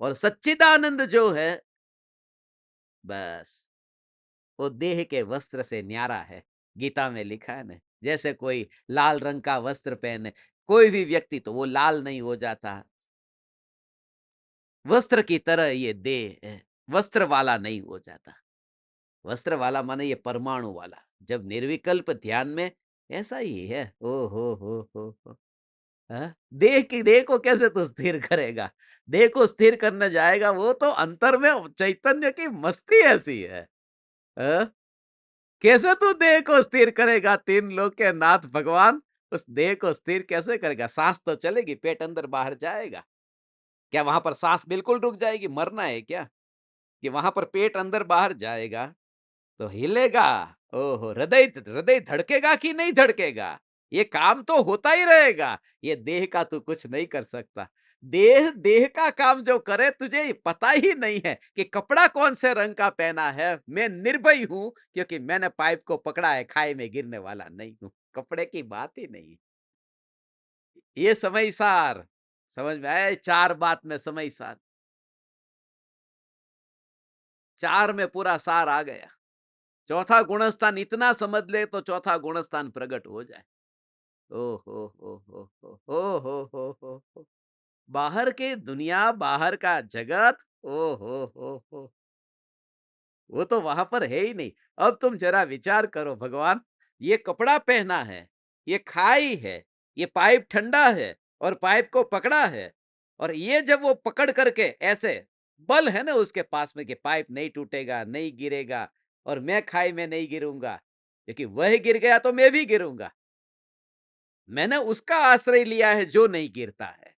Speaker 1: और सच्चिदानंद जो है बस वो देह के वस्त्र से न्यारा है। गीता में लिखा है ना, जैसे कोई लाल रंग का वस्त्र पहने कोई भी व्यक्ति तो वो लाल नहीं हो जाता। वस्त्र की तरह ये देह है, वस्त्र वाला नहीं हो जाता। वस्त्र वाला माने ये परमाणु वाला। जब निर्विकल्प ध्यान में ऐसा ही है। ओ हो। हाँ? देह को कैसे तू स्थिर करेगा? देह को स्थिर करने जाएगा वो तो अंतर में चैतन्य की मस्ती ऐसी है। हाँ? कैसे तू देह को स्थिर करेगा? तीन लोक के नाथ भगवान उस देह को स्थिर कैसे करेगा? सांस तो चलेगी, पेट अंदर बाहर जाएगा। क्या वहां पर सांस बिल्कुल रुक जाएगी? मरना है क्या कि वहां पर पेट अंदर बाहर जाएगा तो हिलेगा? ओहो! हृदय हृदय धड़केगा कि नहीं धड़केगा? ये काम तो होता ही रहेगा। ये देह का तू कुछ नहीं कर सकता। देह देह का काम जो करे तुझे पता ही नहीं है कि कपड़ा कौन से रंग का पहना है। मैं निर्भय हूँ क्योंकि मैंने पाइप को पकड़ा है, खाई में गिरने वाला नहीं हूँ। कपड़े की बात ही नहीं। ये समय सार समझ में आया? 4 बात में समय सार। 4 में पूरा सार आ गया। चौथा गुणस्थान इतना समझ ले तो चौथा गुणस्थान प्रकट हो जाए। ओ हो। बाहर की दुनिया, बाहर का जगत, ओ हो। वो तो वहां पर है ही नहीं। अब तुम जरा विचार करो भगवान, ये कपड़ा पहना है, ये खाई है, ये पाइप ठंडा है और पाइप को पकड़ा है और ये जब वो पकड़ करके ऐसे बल है ना उसके पास में कि पाइप नहीं टूटेगा, नहीं गिरेगा और मैं खाई में नहीं गिरूंगा क्योंकि वह गिर गया तो मैं भी गिरूंगा। मैंने उसका आश्रय लिया है जो नहीं गिरता है।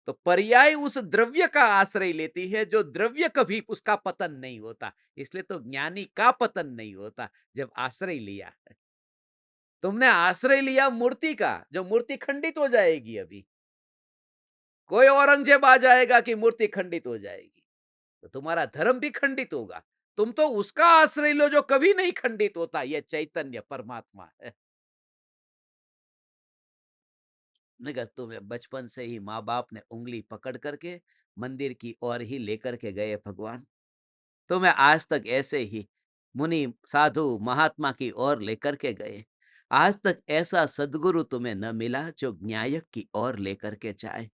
Speaker 1: तो पर्याय उस द्रव्य का आश्रय लेती है जो द्रव्य कभी उसका पतन नहीं होता। इसलिए तो ज्ञानी का पतन नहीं होता जब आश्रय लिया है। तुमने आश्रय लिया मूर्ति का, जो मूर्ति खंडित हो जाएगी। अभी कोई औरंगजेब आ जाएगा कि मूर्ति खंडित हो जाएगी, तो तुम्हारा धर्म भी खंडित होगा। तुम तो उसका आश्रय लो जो कभी नहीं खंडित होता। यह चैतन्य परमात्मा है। मगर तुम्हें बचपन से ही माँ बाप ने उंगली पकड़ करके मंदिर की ओर ही लेकर के गए भगवान। तुम्हें आज तक ऐसे ही मुनि साधु महात्मा की ओर लेकर के गए। आज तक ऐसा सदगुरु तुम्हें न मिला जो न्यायक की ओर लेकर के जाए,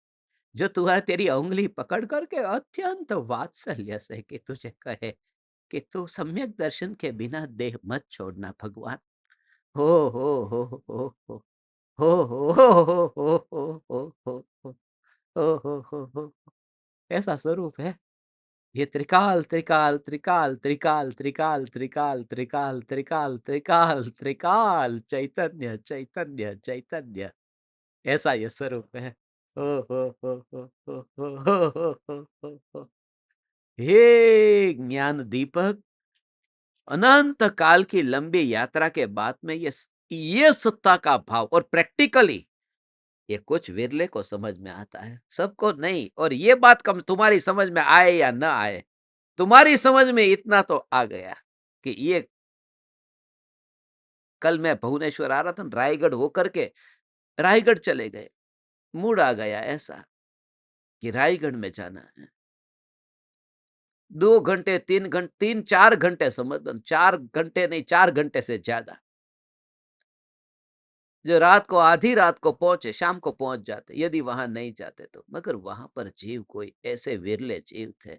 Speaker 1: जो तुम्हारा तेरी उंगली पकड़ करके अत्यंत वात्सल्य से कि तुझे कहे कि तू सम्यक दर्शन के बिना देह मत छोड़ना भगवान। हो हो हो हो हो हो हो हो हो हो हो ऐसा स्वरूप है। ये त्रिकाल त्रिकाल त्रिकाल त्रिकाल त्रिकाल त्रिकाल त्रिकाल त्रिकाल त्रिकाल त्रिकाल चैतन्य चैतन्य चैतन्य ऐसा ये स्वरूप है। ओ हो। हे ज्ञान दीपक, अनंत काल की लंबी यात्रा के बाद में ये सत्ता का भाव और प्रैक्टिकली ये कुछ विरले को समझ में आता है, सबको नहीं। और ये बात कम तुम्हारी समझ में आए या ना आए, तुम्हारी समझ में इतना तो आ गया कि ये कल मैं भुवनेश्वर आ रहा था, रायगढ़ होकर के रायगढ़ चले गए। मूड आ गया ऐसा कि रायगढ़ में जाना है। 2 घंटे 3-4 घंटे समझ लो, 4 घंटे नहीं 4 घंटे से ज्यादा। जो रात को आधी रात को पहुंचे, शाम को पहुंच जाते यदि वहां नहीं जाते तो। मगर वहां पर जीव कोई ऐसे विरले जीव थे,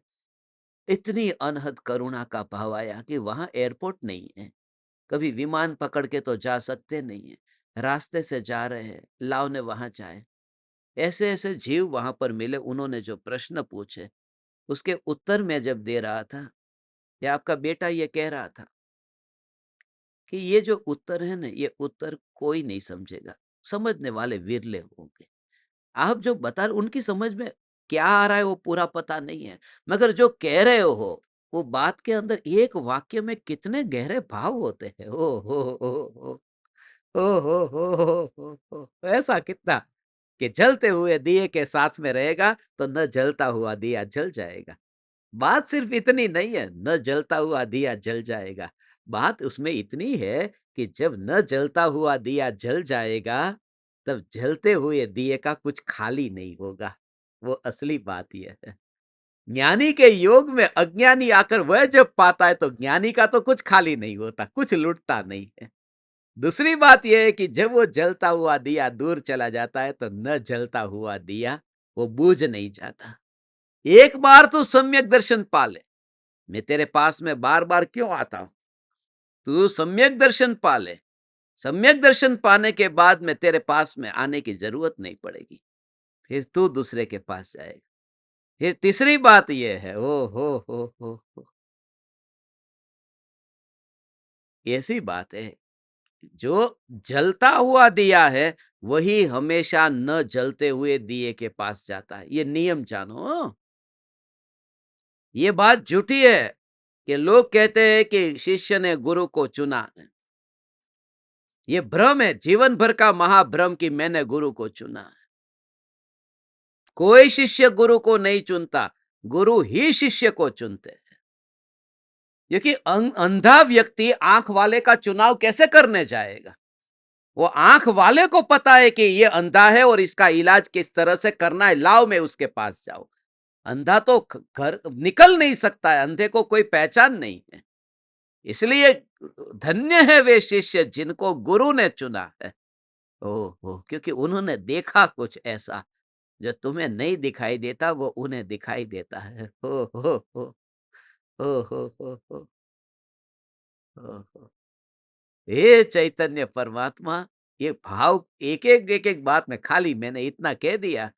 Speaker 1: इतनी अनहद करुणा का भाव आया कि वहां एयरपोर्ट नहीं है। कभी विमान पकड़ के तो जा सकते नहीं है, रास्ते से जा रहे हैं, लाओ ने वहां जाए। ऐसे ऐसे जीव वहां पर मिले। उन्होंने जो प्रश्न पूछे उसके उत्तर में जब दे रहा था, या आपका बेटा ये कह रहा था कि ये जो उत्तर है ना, ये उत्तर कोई नहीं समझेगा, समझने वाले विरले होंगे। आप जो बता रहे उनकी समझ में क्या आ रहा है वो पूरा पता नहीं है, मगर जो कह रहे हो वो बात के अंदर एक वाक्य में कितने गहरे भाव होते हैं। हो ऐसा कितना कि जलते हुए दिए के साथ में रहेगा तो न जलता हुआ दिया जल जाएगा। बात सिर्फ इतनी नहीं है, न जलता हुआ दिया जल जाएगा। बात उसमें इतनी है कि जब न जलता हुआ दिया जल जाएगा, तब जलते हुए दिए का कुछ खाली नहीं होगा। वो असली बात ये है। ज्ञानी के योग में अज्ञानी आकर वह जब पाता है तो ज्ञानी का तो कुछ खाली नहीं होता, कुछ लुटता नहीं है। दूसरी बात यह है कि जब वो जलता हुआ दिया दूर चला जाता है तो न जलता हुआ दिया वो बुझ नहीं जाता। एक बार तो सम्यक दर्शन पा ले, मैं तेरे पास में बार बार क्यों आता हूं, तू सम्यक दर्शन पा ले। सम्यक दर्शन पाने के बाद में तेरे पास में आने की जरूरत नहीं पड़ेगी, फिर तू दूसरे के पास जाएगा। फिर तीसरी बात यह है, ओ हो, ऐसी बात है, जो जलता हुआ दिया है वही हमेशा न जलते हुए दिए के पास जाता है। ये नियम जानो। ये बात झूठी है कि लोग कहते हैं कि शिष्य ने गुरु को चुना। ये भ्रम है, जीवन भर का महाभ्रम कि मैंने गुरु को चुना है। कोई शिष्य गुरु को नहीं चुनता, गुरु ही शिष्य को चुनते हैं। क्योंकि अंधा व्यक्ति आंख वाले का चुनाव कैसे करने जाएगा? वो आंख वाले को पता है कि ये अंधा है और इसका इलाज किस तरह से करना है, लाओ मैं उसके पास जाऊं। अंधा तो घर निकल नहीं सकता है, अंधे को कोई पहचान नहीं है। इसलिए धन्य है वे शिष्य जिनको गुरु ने चुना है। ओहो, क्योंकि उन्होंने देखा कुछ ऐसा जो तुम्हें नहीं दिखाई देता, वो उन्हें दिखाई देता है। हो हो हो हो हो हो हो। हे चैतन्य परमात्मा, ये भाव एक एक बात में खाली मैंने इतना कह दिया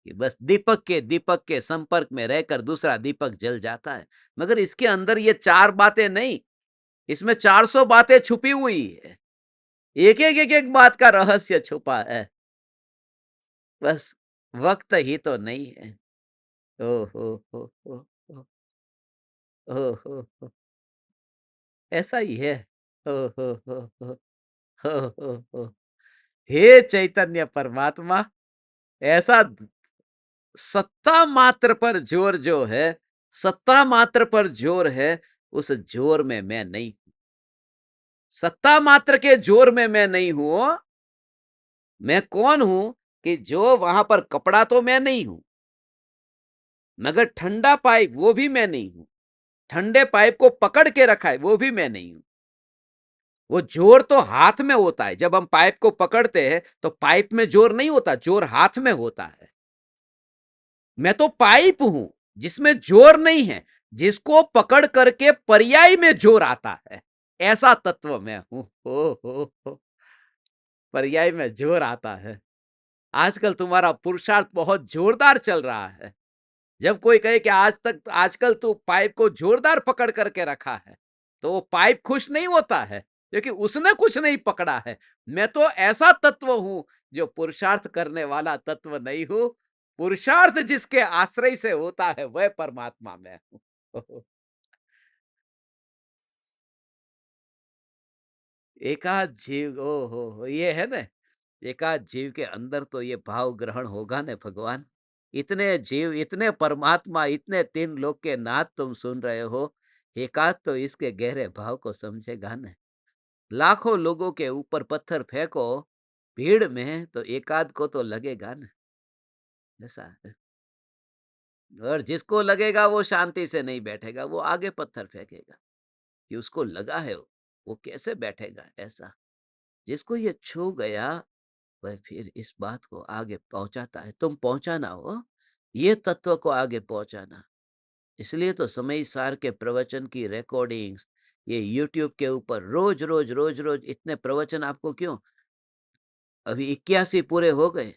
Speaker 1: कि बस दीपक के संपर्क में रहकर दूसरा दीपक जल जाता है। मगर इसके अंदर ये 4 बातें नहीं, इसमें 400 बातें छुपी हुई है। एक एक बात का रहस्य छुपा है। बस वक्त ही तो नहीं है। ओ हो हो ओ हो, ऐसा ही है। ओ हो हो। हे चैतन्य परमात्मा, ऐसा सत्ता मात्र पर जोर जो है, सत्ता मात्र पर जोर है, उस जोर में मैं नहीं हूं। सत्ता मात्र के जोर में मैं नहीं हूं। मैं कौन हूं कि जो वहां पर कपड़ा तो मैं नहीं हूं, मगर ठंडा पाइप वो भी मैं नहीं हूं। ठंडे पाइप को पकड़ के रखा है वो भी मैं नहीं हूं। वो जोर तो हाथ में होता है, जब हम पाइप को पकड़ते हैं तो पाइप में जोर नहीं होता, जोर हाथ में होता है। मैं तो पाइप हूं जिसमें जोर नहीं है, जिसको पकड़ करके पर्याय में जोर आता है, ऐसा तत्व मैं हूं। हो पर्याय में जोर आता है। आजकल तुम्हारा पुरुषार्थ बहुत जोरदार चल रहा है। जब कोई कहे कि आजकल तू पाइप को जोरदार पकड़ करके रखा है, तो वो पाइप खुश नहीं होता है, क्योंकि उसने कुछ नहीं पकड़ा है। मैं तो ऐसा तत्व हूं जो पुरुषार्थ करने वाला तत्व नहीं हूं। पुरुषार्थ जिसके आश्रय से होता है वह परमात्मा मैं हूं। एकाध जीव, ओ हो, ये है ना, एकाध जीव के अंदर तो ये भाव ग्रहण होगा ना भगवान। इतने जीव, इतने परमात्मा, इतने 3 लोक के नाथ तुम सुन रहे हो, एकाध तो इसके गहरे भाव को समझेगा न। लाखों लोगों के ऊपर पत्थर फेंको भीड़ में तो एकाध को तो लगेगा न। ऐसा है। और जिसको लगेगा वो शांति से नहीं बैठेगा, वो आगे पत्थर फेंकेगा कि उसको लगा है, वो कैसे बैठेगा ऐसा। जिसको ये छू गया वह फिर इस बात को आगे पहुंचाता है। तुम पहुंचाना हो, ये तत्व को आगे पहुंचाना। इसलिए तो समय सार के प्रवचन की रिकॉर्डिंग्स ये यूट्यूब के ऊपर रोज रोज रोज रोज इतने प्रवचन आपको क्यों? अभी 81 पूरे हो गए।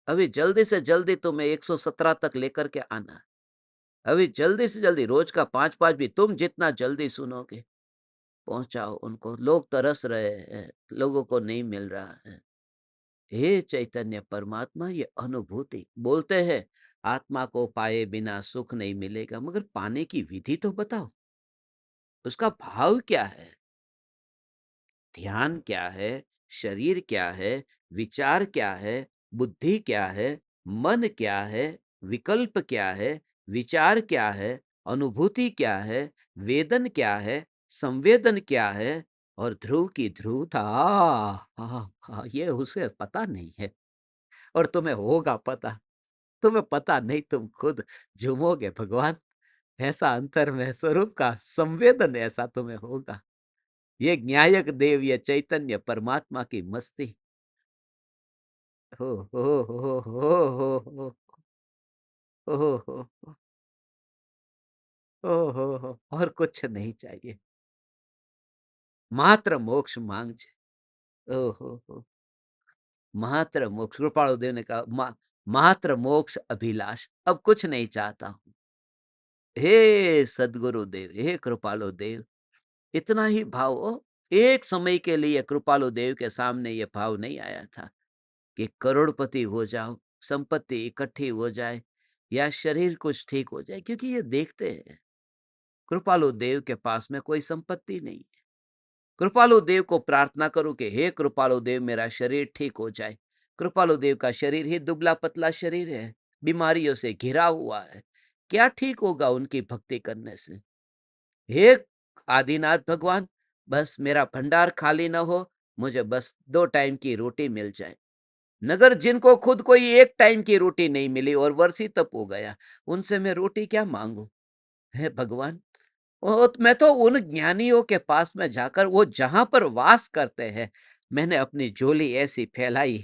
Speaker 1: अभी जल्दी से जल्दी तुम्हें 117 तक लेकर के आना। अभी जल्दी से जल्दी रोज का 5-5 भी तुम जितना जल्दी सुनोगे पहुंचाओ उनको। लोग तरस रहे हैं, लोगों को नहीं मिल रहा है। हे चैतन्य परमात्मा, ये अनुभूति बोलते हैं आत्मा को पाए बिना सुख नहीं मिलेगा, मगर पाने की विधि तो बताओ, उसका भाव क्या है? ध्यान क्या है? शरीर क्या है? विचार क्या है? बुद्धि क्या है? मन क्या है? विकल्प क्या है? विचार क्या है? अनुभूति क्या है? वेदन क्या है? संवेदन क्या है? और ध्रुव की ध्रुवता, ये उसे पता नहीं है और तुम्हें होगा पता। तुम्हें पता नहीं, तुम खुद झूमोगे भगवान। ऐसा अंतर में स्वरूप का संवेदन ऐसा तुम्हें होगा। ये न्यायक देव, ये चैतन्य परमात्मा की मस्ती। हो हो हो हो हो हो हो हो हो, और कुछ नहीं चाहिए, मात्र मोक्ष मांग छे। ओ हो, मात्र मोक्ष। कृपाणु देव ने कहा, मात्र मोक्ष अभिलाष, अब कुछ नहीं चाहता हूँ। हे सद्गुरु देव, हे कृपालु देव, इतना ही भाव हो। एक समय के लिए कृपालु देव के सामने ये भाव नहीं आया था कि करोड़पति हो जाओ, संपत्ति इकट्ठी हो जाए या शरीर कुछ ठीक हो जाए, क्योंकि ये देखते हैं कृपालु देव के पास में कोई संपत्ति नहीं है। कृपालु देव को प्रार्थना करूं कि हे कृपालु देव, मेरा शरीर ठीक हो जाए। कृपालु देव का शरीर ही दुबला पतला शरीर है, बीमारियों से घिरा हुआ है। क्या ठीक होगा उनकी भक्ति करने से? हे आदिनाथ भगवान, बस मेरा भंडार खाली न हो, मुझे बस 2 टाइम की रोटी मिल जाए। नगर जिनको खुद कोई 1 टाइम की रोटी नहीं मिली और वर्षी तप हो गया, उनसे मैं रोटी क्या मांगू? हे भगवान, मैं तो उन ज्ञानियों के पास में जाकर, वो जहां पर वास करते हैं, मैंने अपनी झोली ऐसी फैलाई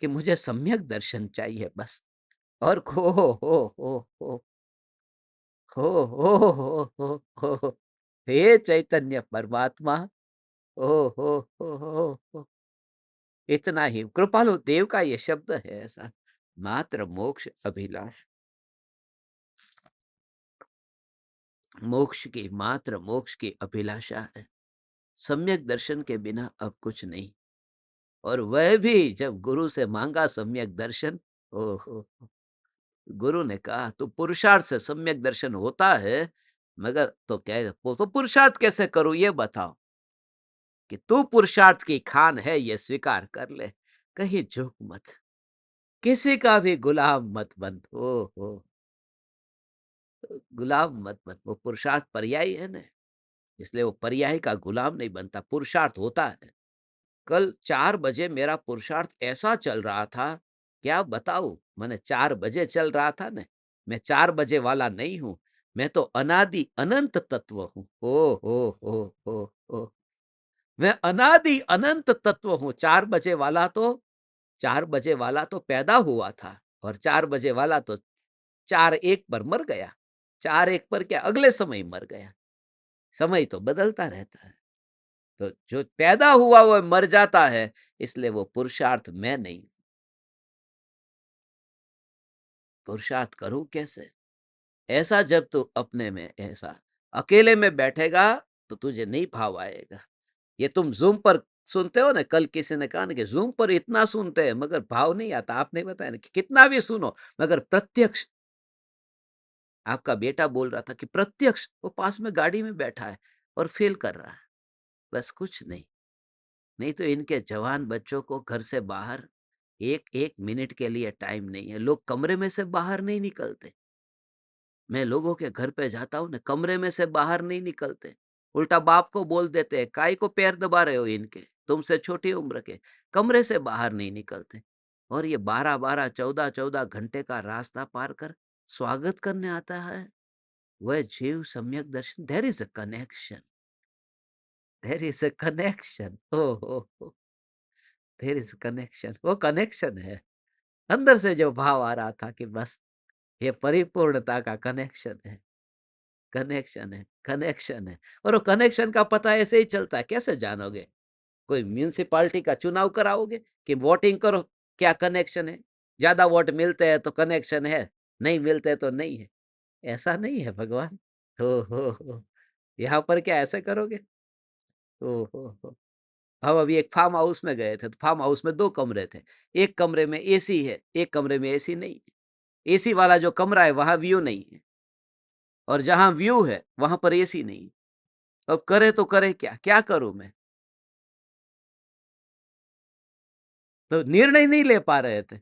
Speaker 1: कि मुझे सम्यक दर्शन चाहिए बस। और हो, हे चैतन्य परमात्मा, ओ हो, इतना ही कृपालु देव का ये शब्द है ऐसा, मात्र मोक्ष अभिलाष। मोक्ष की, मात्र मोक्ष की अभिलाषा है। सम्यक दर्शन के बिना अब कुछ नहीं। और वह भी जब गुरु से मांगा सम्यक दर्शन, ओहो, गुरु ने कहा तो पुरुषार्थ से सम्यक दर्शन होता है, मगर तो क्या, तो पुरुषार्थ कैसे करूं ये बताओ। कि तू पुरुषार्थ की खान है ये स्वीकार कर ले, कहीं झुक मत, किसी का भी गुलाम मत बन। हो, गुलाम मत बन। वो पुरुषार्थ पर्यायी है ना, इसलिए वो पर्याय का गुलाम नहीं बनता, पुरुषार्थ होता है। कल 4 बजे मेरा पुरुषार्थ ऐसा चल रहा था, क्या बताऊँ? मैंने 4 बजे चल रहा था ना, मैं 4 बजे वाला नहीं हूँ, मैं तो अनादि अनंत तत्व हूँ। हो। मैं अनादि अनंत तत्व हूँ। 4 बजे वाला तो पैदा हुआ था और 4 बजे वाला तो 4-1 पर मर गया। 4-1 पर क्या, अगले समय मर गया। समय तो बदलता रहता है। तो जो पैदा हुआ वो मर जाता है, इसलिए वो पुरुषार्थ मैं नहीं। पुरुषार्थ करूं कैसे? ऐसा जब तू अपने में ऐसा अकेले में बैठेगा तो तुझे नहीं भाव आएगा। ये तुम ज़ूम पर सुनते हो ना, कल किसी ने कहा ना कि ज़ूम पर इतना सुनते हैं मगर भाव नहीं आता। आपने बताया ना कि कितना भी सुनो मगर प्रत्यक्ष, आपका बेटा बोल रहा था कि प्रत्यक्ष वो पास में गाड़ी में बैठा है और फ़ील कर रहा है, बस कुछ नहीं। नहीं तो इनके जवान बच्चों को घर से बाहर 1-1 मिनट के लिए टाइम नहीं है। लोग कमरे में से बाहर नहीं निकलते। मैं लोगों के घर पे जाता हूँ ना, कमरे में से बाहर नहीं निकलते। उल्टा बाप को बोल देते हैं, काहे को पैर दबा रहे हो इनके, तुमसे छोटी उम्र के, कमरे से बाहर नहीं निकलते। और ये 12-12, 14-14 घंटे का रास्ता पार कर स्वागत करने आता है। वह जीव सम्यक दर्शन, there is a connection, there is a connection. ओह हो, हो! देयर इज़ कनेक्शन, वो कनेक्शन है। अंदर से जो भाव आ रहा था कि बस ये परिपूर्णता का कनेक्शन है। कनेक्शन है, कनेक्शन है। और वो कनेक्शन का पता ऐसे ही चलता है, कैसे जानोगे? कोई म्युनिसिपैलिटी का चुनाव कराओगे कि वोटिंग करो, क्या कनेक्शन है? ज़्यादा वोट मिलते हैं तो कनेक्शन है, नहीं मिलते तो नहीं है। ऐसा नहीं है भगवान। हो। यहाँ पर क्या ऐसे करोगे? हो। हम अभी एक फार्म हाउस में गए थे, तो फार्म हाउस में 2 कमरे थे। एक कमरे में एसी है, एक कमरे में एसी नहीं है। एसी वाला जो कमरा है वहाँ व्यू नहीं है और जहाँ व्यू है वहाँ पर एसी नहीं है। अब करे तो करे क्या? क्या करूँ मैं? तो निर्णय नहीं ले पा रहे थे।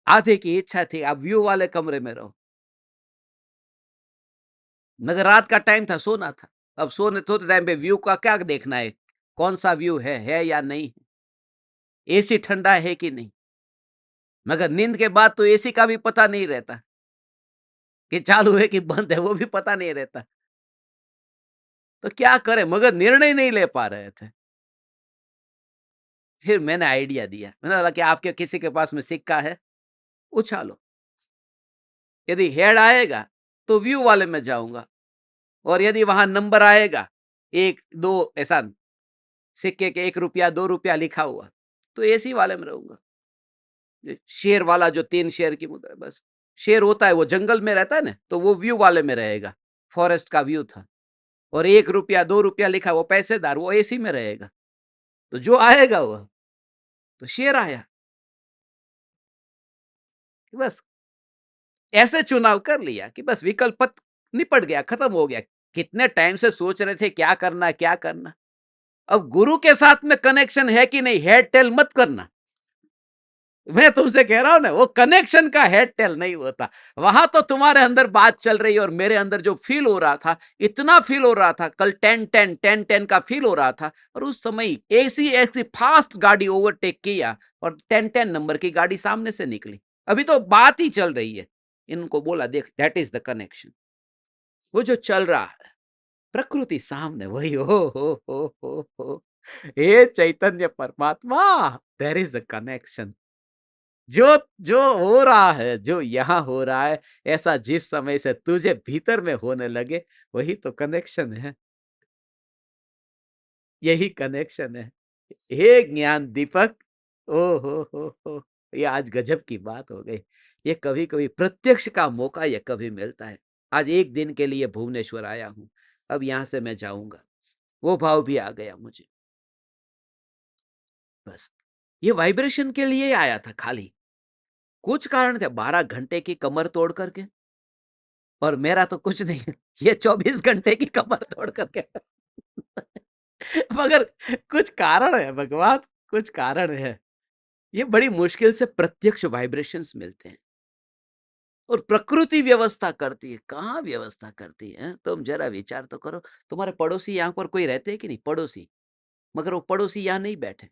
Speaker 1: आधे की इच्छा थी आप व्यू वाले कमरे में रहो। मगर रात का टाइम था, सोना था। अब सोते टाइम पे व्यू का क्या देखना है? कौन-सा व्यू है या नहीं? एसी ठंडा है कि नहीं? मगर नींद के बाद तो एसी का भी पता नहीं रहता कि चालू है कि बंद है, वो भी पता नहीं रहता। तो क्या करें? मगर निर्णय नहीं ले पा रहे थे। फिर मैंने आइडिया दिया, मैंने बोला कि आपके किसी के पास में सिक्का है? उछालो। यदि हेड आएगा तो व्यू वाले में जाऊँगा, और यदि वहाँ नंबर आएगा 1-2 ऐसा सिक्के के ₹1 ₹2 लिखा हुआ, तो एसी वाले में रहूँगा। शेर वाला जो 3 शेर की मुद्रा, बस। शेर होता है वो जंगल में रहता है ना, तो वो व्यू वाले में रहेगा, फॉरेस्ट का व्यू था। और ₹1 ₹2 लिखा, वो पैसेदार, वो एसी में रहेगा। तो जो आएगा वो, तो शेर आया। बस ऐसे चुनाव कर लिया कि बस विकल्प पत निपट गया, खत्म हो गया। कितने टाइम से सोच रहे थे क्या करना है, क्या करना। अब गुरु के साथ में कनेक्शन है कि नहीं, हेड टेल मत करना। मैं तुमसे कह रहा हूं ना, वो कनेक्शन का हेड टेल नहीं होता। वहां तो तुम्हारे अंदर बात चल रही है और मेरे अंदर जो फील हो रहा था, इतना फील हो रहा था, कल 10-10 का फील हो रहा था। और उस समय ऐसी ऐसी फास्ट गाड़ी ओवरटेक किया और 10-10 नंबर की गाड़ी सामने से निकली। अभी तो बात ही चल रही है। इनको बोला, देख, दैट इज द कनेक्शन। वो जो चल रहा है, प्रकृति सामने, वही हो। हे चैतन्य परमात्मा, देयर इज अ कनेक्शन। जो जो हो रहा है, जो यहाँ हो रहा है, ऐसा जिस समय से तुझे भीतर में होने लगे, वही तो कनेक्शन है। यही कनेक्शन है। हे ज्ञान दीपक, ओ हो, ये आज गजब की बात हो गई। ये कभी कभी प्रत्यक्ष का मौका ये कभी मिलता है। आज एक दिन के लिए भुवनेश्वर आया हूँ, अब यहाँ से मैं जाऊंगा। वो भाव भी आ गया मुझे। बस ये वाइब्रेशन के लिए आया था खाली। कुछ कारण थे, 12 घंटे की कमर तोड़ करके। और मेरा तो कुछ नहीं, ये 24 घंटे की कमर तोड़ करके। मगर कुछ कारण है भगवान, कुछ कारण है। ये बड़ी मुश्किल से प्रत्यक्ष वाइब्रेशंस मिलते हैं। और प्रकृति व्यवस्था करती है। कहाँ व्यवस्था करती है? तुम जरा विचार तो करो। तुम्हारे पड़ोसी यहाँ पर कोई रहते हैं कि नहीं? पड़ोसी। मगर वो पड़ोसी यहाँ नहीं बैठे,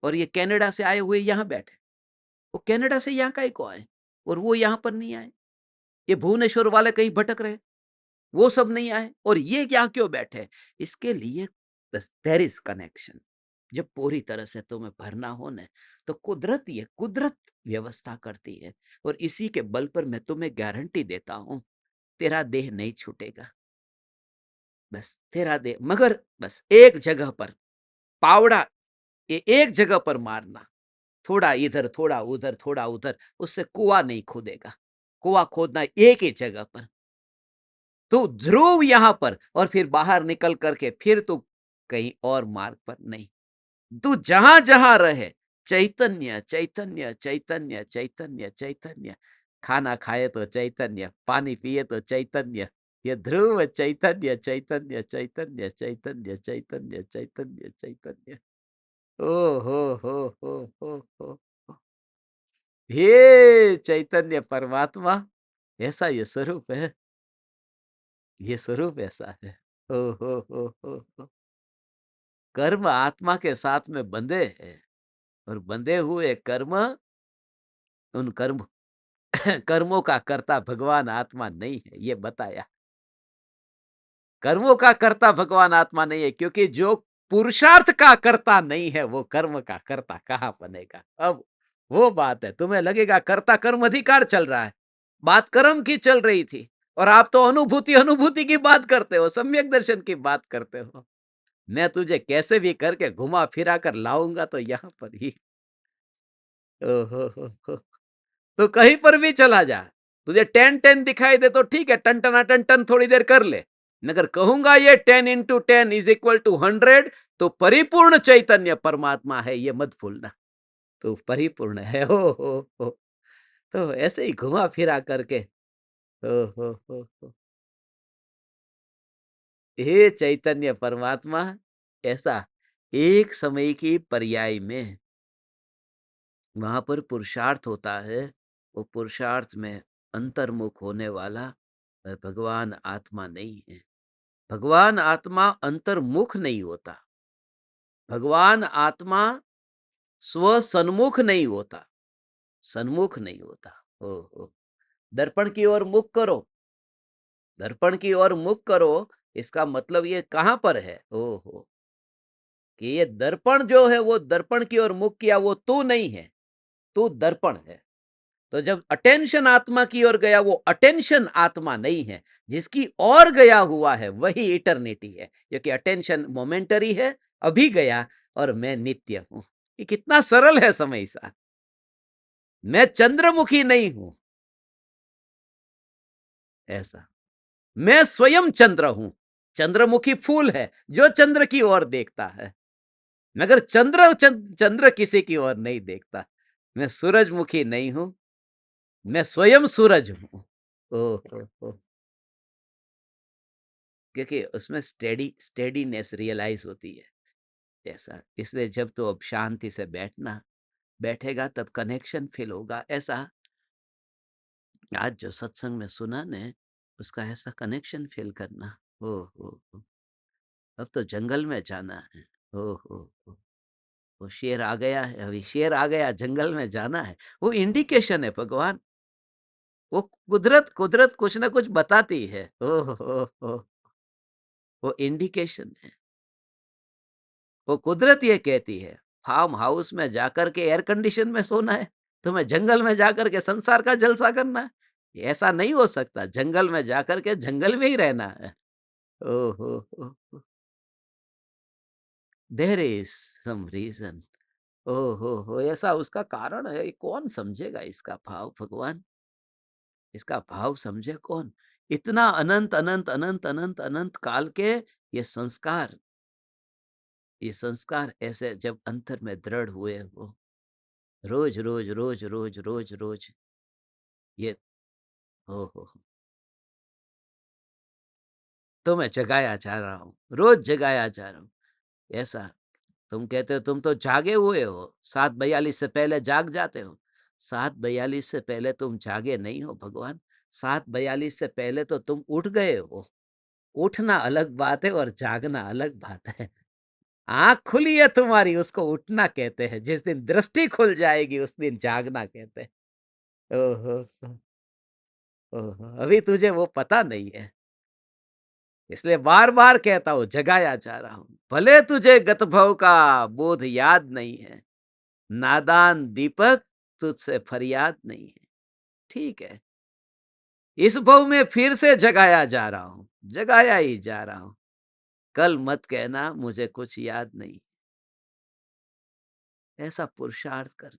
Speaker 1: और ये कनाडा से आए हुए यहाँ बैठे। वो कनाडा से यहाँ काहे को आए, और वो यहाँ पर नहीं आए? ये भुवनेश्वर वाले कहीं भटक रहे, वो सब नहीं आए, और ये क्या क्यों बैठे? इसके लिए बस देयर इज कनेक्शन। जब पूरी तरह से तुम्हें भरना हो न, तो कुदरत, ये कुदरत व्यवस्था करती है। और इसी के बल पर मैं तुम्हें गारंटी देता हूं, तेरा देह नहीं छूटेगा। बस तेरा देह, मगर बस एक जगह पर पावड़ा, ये एक जगह पर मारना, थोड़ा इधर थोड़ा उधर थोड़ा उधर, उससे कुआं नहीं खोदेगा। कुआं खोदना एक ही जगह पर। तो ध्रुव यहां पर, और फिर बाहर निकल करके फिर तो कहीं और मार्ग पर नहीं। तू जहां जहां रहे, चैतन्य चैतन्य चैतन्य चैतन्य चैतन्य। खाना खाए तो चैतन्य, पानी पिए तो चैतन्य। ये ध्रुव चैतन्य चैतन्य चैतन्य चैतन्य चैतन्य चैतन्य चैतन्य। ओ हो। हे चैतन्य परमात्मा, ऐसा ये स्वरूप है, ये स्वरूप ऐसा है। ओ हो। कर्म आत्मा के साथ में बंधे हैं, और बंधे हुए कर्म, उन कर्म कर्मों का कर्ता भगवान आत्मा नहीं है, ये बताया। कर्मों का कर्ता भगवान आत्मा नहीं है, क्योंकि जो पुरुषार्थ का कर्ता नहीं है, वो कर्म का कर्ता कहाँ बनेगा? अब वो बात है। तुम्हें लगेगा कर्ता कर्म अधिकार चल रहा है, बात कर्म की चल रही थी, और आप तो अनुभूति अनुभूति की बात करते हो, सम्यक दर्शन की बात करते हो। मैं तुझे कैसे भी करके घुमा फिरा कर लाऊंगा तो यहाँ पर ही। ओहो हो। तो कहीं पर भी चला जा, तुझे 10-10 दिखाई दे तो ठीक है, टन टना टन टन थोड़ी देर कर ले। मगर कहूंगा ये 10 × 10 इज इक्वल टू 100, तो परिपूर्ण चैतन्य परमात्मा है, ये मत भूलना। तो परिपूर्ण है। हो। तो ऐसे ही घुमा फिरा करके, हो। हे चैतन्य परमात्मा, ऐसा एक समय की पर्याय में वहां पर पुरुषार्थ होता है। वो पुरुषार्थ में अंतर्मुख होने वाला भगवान आत्मा नहीं है। भगवान आत्मा अंतर्मुख नहीं होता। भगवान आत्मा स्वसन्मुख नहीं होता। सन्मुख नहीं होता। ओहो! दर्पण की ओर मुख करो, दर्पण की ओर मुख करो, इसका मतलब ये कहाँ पर है? ओहो! कि ये दर्पण जो है वो दर्पण की ओर मुख किया, वो तू नहीं है, तू दर्पण है। तो जब अटेंशन आत्मा की ओर गया, वो अटेंशन आत्मा नहीं है, जिसकी ओर गया हुआ है वही इटर्निटी है, क्योंकि अटेंशन मोमेंटरी है, अभी गया, और मैं नित्य हूं। ये कितना सरल है समय सा। मैं चंद्रमुखी नहीं हूं, ऐसा। मैं स्वयं चंद्र हूं। चंद्रमुखी फूल है जो चंद्र की ओर देखता है, मगर चंद्र किसी की ओर नहीं देखता। मैं सूरजमुखी नहीं हूं, मैं स्वयं सूरज हूं। ओह, क्योंकि उसमें स्टेडीनेस रियलाइज होती है, ऐसा। इसलिए जब तो अब शांति से बैठेगा तब कनेक्शन फील होगा, ऐसा। आज जो सत्संग में सुना ने, उसका ऐसा कनेक्शन फील करना। ओ हो, अब तो जंगल में जाना है। ओ हो, वो शेर आ गया है, अभी शेर आ गया, जंगल में जाना है। वो इंडिकेशन है भगवान, वो कुदरत कुदरत कुछ ना कुछ बताती है। ओ हो, वो इंडिकेशन है। वो कुदरत ये कहती है, फार्म हाउस में जाकर के एयर कंडीशन में सोना है, तुम्हें जंगल में जाकर के संसार का जलसा करना है। ये ऐसा नहीं हो सकता, जंगल में जाकर के जंगल में ही रहना है। ओहो, देयर इज सम रीजन। ओहो हो, ऐसा उसका कारण है। ये कौन समझेगा इसका भाव भगवान? इसका भाव समझे कौन? इतना अनंत अनंत अनंत अनंत अनंत काल के ये संस्कार, ये संस्कार ऐसे जब अंतर में दृढ़ हुए, वो रोज रोज रोज रोज रोज रोज ये हो तो मैं जगाया जा रहा हूँ, रोज जगाया जा रहा हूँ, ऐसा। तुम कहते हो तुम तो जागे हुए हो, 7:42 से पहले जाग जाते हो। 7:42 से पहले तुम जागे नहीं हो भगवान। 7:42 से पहले तो तुम उठ गए हो। उठना अलग बात है और जागना अलग बात है। आंख खुली है तुम्हारी, उसको उठना कहते हैं। जिस दिन दृष्टि खुल जाएगी उस दिन जागना कहते हैं। ओहो, ओहो, अभी तुझे वो पता नहीं है, इसलिए बार बार कहता हूं, जगाया जा रहा हूं। भले तुझे गत भव का बोध याद नहीं है, नादान दीपक तुझसे फरियाद नहीं है। ठीक है, इस भव में फिर से जगाया जा रहा हूं, जगाया ही जा रहा हूं। कल मत कहना मुझे कुछ याद नहीं। ऐसा पुरुषार्थ कर,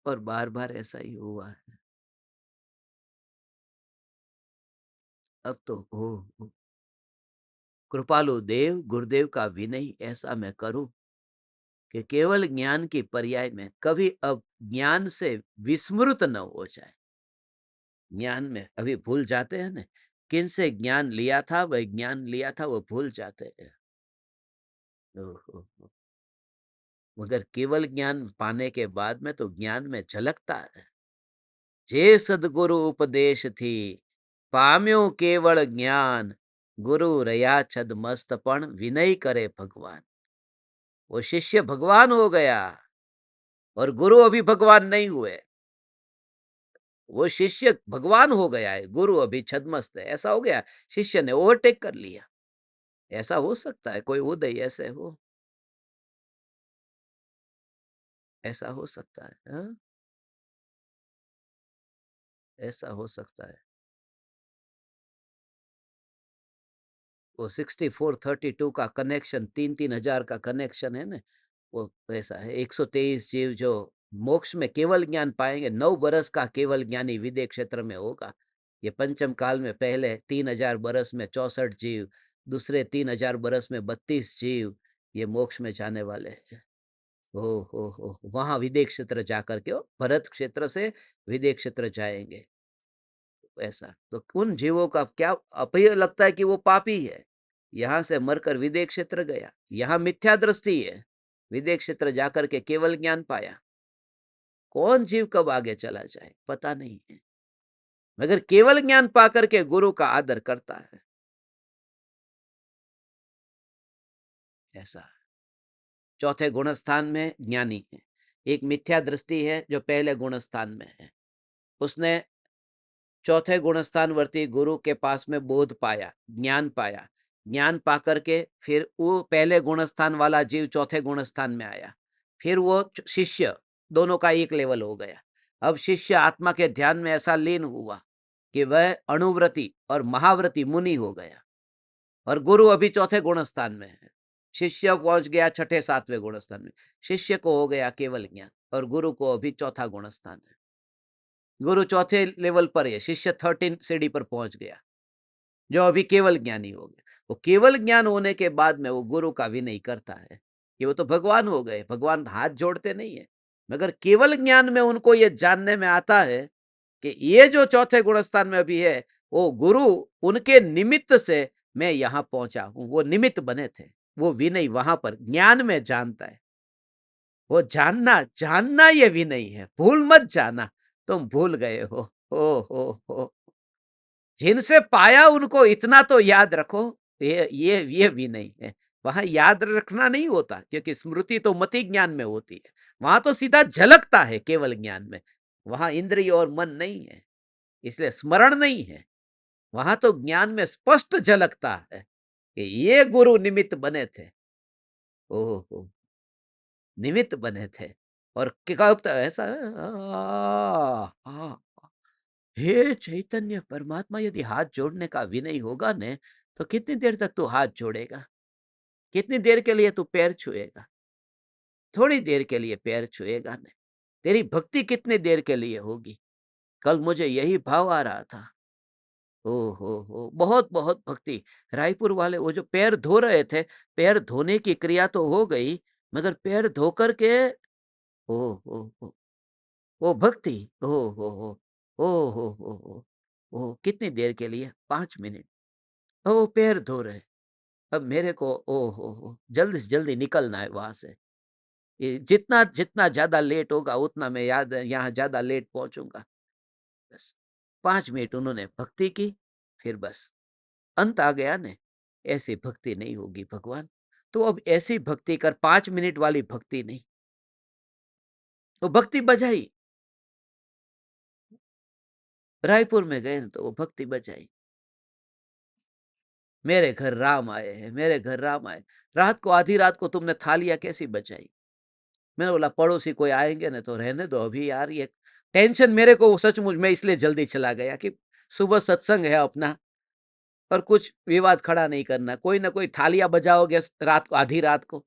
Speaker 1: और बार बार ऐसा ही हुआ है। अब तो हो कृपालु देव गुरुदेव का विनय ऐसा मैं करूं कि केवल ज्ञान की पर्याय में कभी अब ज्ञान से विस्मृत न हो जाए। ज्ञान में अभी भूल जाते हैं ना, किन से ज्ञान लिया था, वह ज्ञान लिया था, वो भूल जाते हैं। ओहो, मगर केवल ज्ञान पाने के बाद में तो ज्ञान में झलकता है। जे सदगुरु उपदेश थी, पाम्यो केवल ज्ञान, गुरु रया छद मस्तपण विनय करे भगवान। वो शिष्य भगवान हो गया और गुरु अभी भगवान नहीं हुए। वो शिष्य भगवान हो गया है, गुरु अभी छद्मस्त है, ऐसा हो गया। शिष्य ने ओवरटेक कर लिया। ऐसा हो सकता है, कोई उदय ऐसे हो, ऐसा हो सकता है। हाँ? ऐसा हो सकता है। वो 6432 का कनेक्शन, 3-3 हजार का कनेक्शन है ना, वो वैसा है। 123 जीव जो मोक्ष में केवल ज्ञान पाएंगे, 9 बरस का केवल ज्ञानी विदेह क्षेत्र में होगा। ये पंचम काल में पहले 3,000 बरस में 64 जीव, दूसरे 3,000 बरस में 32 जीव, ये मोक्ष में जाने वाले हैं। हो वहां विदेह क्षेत्र जाकर के वो भरत क्षेत्र से विदेह क्षेत्र जाएंगे। ऐसा तो उन जीवों का क्या अपय लगता है कि वो पापी है, यहां से मरकर विदेह क्षेत्र गया, यहाँ मिथ्या दृष्टि है, विदेह क्षेत्र जाकर के केवल ज्ञान पाया। कौन जीव कब आगे चला जाए पता नहीं है, मगर केवल ज्ञान पाकर के गुरु का आदर करता है। ऐसा चौथे गुणस्थान में ज्ञानी है, एक मिथ्या दृष्टि है जो पहले गुण स्थान में है। उसने चौथे गुणस्थानवर्ती गुरु के पास में बोध पाया, ज्ञान पाया। ज्ञान पा करके फिर वो पहले गुणस्थान वाला जीव चौथे गुणस्थान में आया। फिर वो शिष्य, दोनों का एक लेवल हो गया। अब शिष्य आत्मा के ध्यान में ऐसा लीन हुआ कि वह अणुव्रती और महाव्रती मुनि हो गया, और गुरु अभी चौथे गुणस्थान में है। शिष्य पहुंच गया छठे सातवें गुणस्थान में। शिष्य को हो गया केवल ज्ञान, और गुरु को अभी चौथा गुणस्थान है। गुरु चौथे लेवल पर है, शिष्य 13 सीढ़ी पर पहुंच गया, जो अभी केवल ज्ञानी हो गया। वो केवल ज्ञान होने के बाद में वो गुरु का विनय करता है कि वो तो भगवान हो गए, भगवान हाथ जोड़ते नहीं है, मगर केवल ज्ञान में उनको ये जानने में आता है कि ये जो चौथे गुणस्थान में अभी है, वो गुरु उनके निमित्त से मैं यहां पहुंचा हूं। वो निमित्त बने थे, वो विनय वहां पर ज्ञान में जानता है। वो जानना, जानना ये विनय है। भूल मत जाना, तुम भूल गए हो। हो जिनसे पाया उनको इतना तो याद रखो। ये भी नहीं है। वहां याद रखना नहीं होता, क्योंकि स्मृति तो मति ज्ञान में होती है। वहां तो सीधा झलकता है केवल ज्ञान में। वहां इंद्रिय और मन नहीं है, इसलिए स्मरण नहीं है। वहां तो ज्ञान में स्पष्ट झलकता है कि ये गुरु निमित्त बने थे। ओहो, निमित्त बने थे। और कब तक ऐसा, हे चैतन्य परमात्मा, यदि हाथ जोड़ने का विनय होगा ने, तो कितनी देर तक तू हाथ जोड़ेगा? कितनी देर के लिए तू पैर छुएगा? थोड़ी देर के लिए पैर छुएगा ने। तेरी भक्ति कितनी देर के लिए होगी? कल मुझे यही भाव आ रहा था। ओ हो, बहुत बहुत भक्ति। रायपुर वाले वो जो पैर धो रहे थे, पैर धोने की क्रिया तो हो गई, मगर पैर धो करके ओ हो, वो भक्ति, ओ हो, ओ हो, ओ कितनी देर के लिए? 5 मिनट। वो पैर धो रहे। अब मेरे को ओ हो, जल्दी से जल्दी निकलना है वहां से। ये जितना जितना ज्यादा लेट होगा उतना मैं याद यहाँ ज्यादा लेट पहुंचूंगा। बस 5 मिनट उन्होंने भक्ति की, फिर बस अंत आ गया ने। ऐसी भक्ति नहीं होगी भगवान। तो अब ऐसी भक्ति कर, 5 मिनट वाली भक्ति नहीं। तो भक्ति बजाई, रायपुर में गए तो वो भक्ति बजाई, मेरे घर राम आए हैं, मेरे घर राम आए। रात को, आधी रात को तुमने थालियां कैसी बजाई? मैंने बोला पड़ोसी कोई आएंगे ना तो रहने दो अभी यार, ये टेंशन मेरे को सचमुच में इसलिए जल्दी चला गया कि सुबह सत्संग है अपना, और कुछ विवाद खड़ा नहीं करना। कोई ना कोई थालियां बजाओगे रात को, आधी रात को,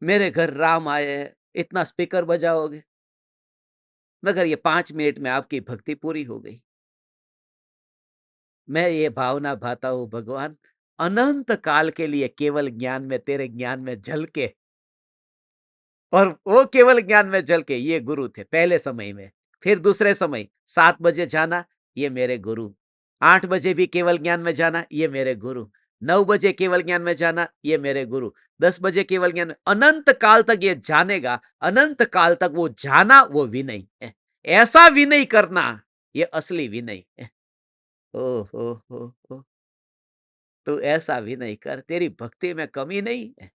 Speaker 1: मेरे घर राम आए हैं, इतना स्पीकर बजाओगे। मगर ये 5 मिनट में आपकी भक्ति पूरी हो गई। मैं ये भावना भाता हूं भगवान, अनंत काल के लिए केवल ज्ञान में, तेरे ज्ञान में झलके, और वो केवल ज्ञान में झलके ये गुरु थे पहले समय में। फिर दूसरे समय 7 बजे जाना, ये मेरे गुरु। 8 बजे भी केवल ज्ञान में जाना, ये मेरे गुरु। 9 बजे केवल ज्ञान में जाना, ये मेरे गुरु। 10 बजे केवल ज्ञान में, अनंत काल तक ये जानेगा। अनंत काल तक वो जाना, वो विनय है। ऐसा विनय करना, ये असली विनय है। ओ हो, तू ऐसा विनय कर, तेरी भक्ति में कमी नहीं है,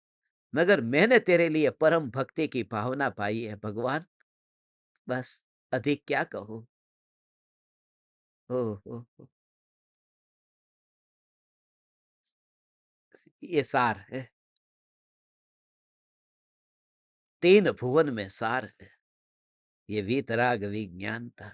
Speaker 1: मगर मैंने तेरे लिए परम भक्ति की भावना पाई है भगवान। बस अधिक क्या कहूं। ओ हो, ये सार है, 3 भुवन में सार है। ये वीतराग विज्ञान था।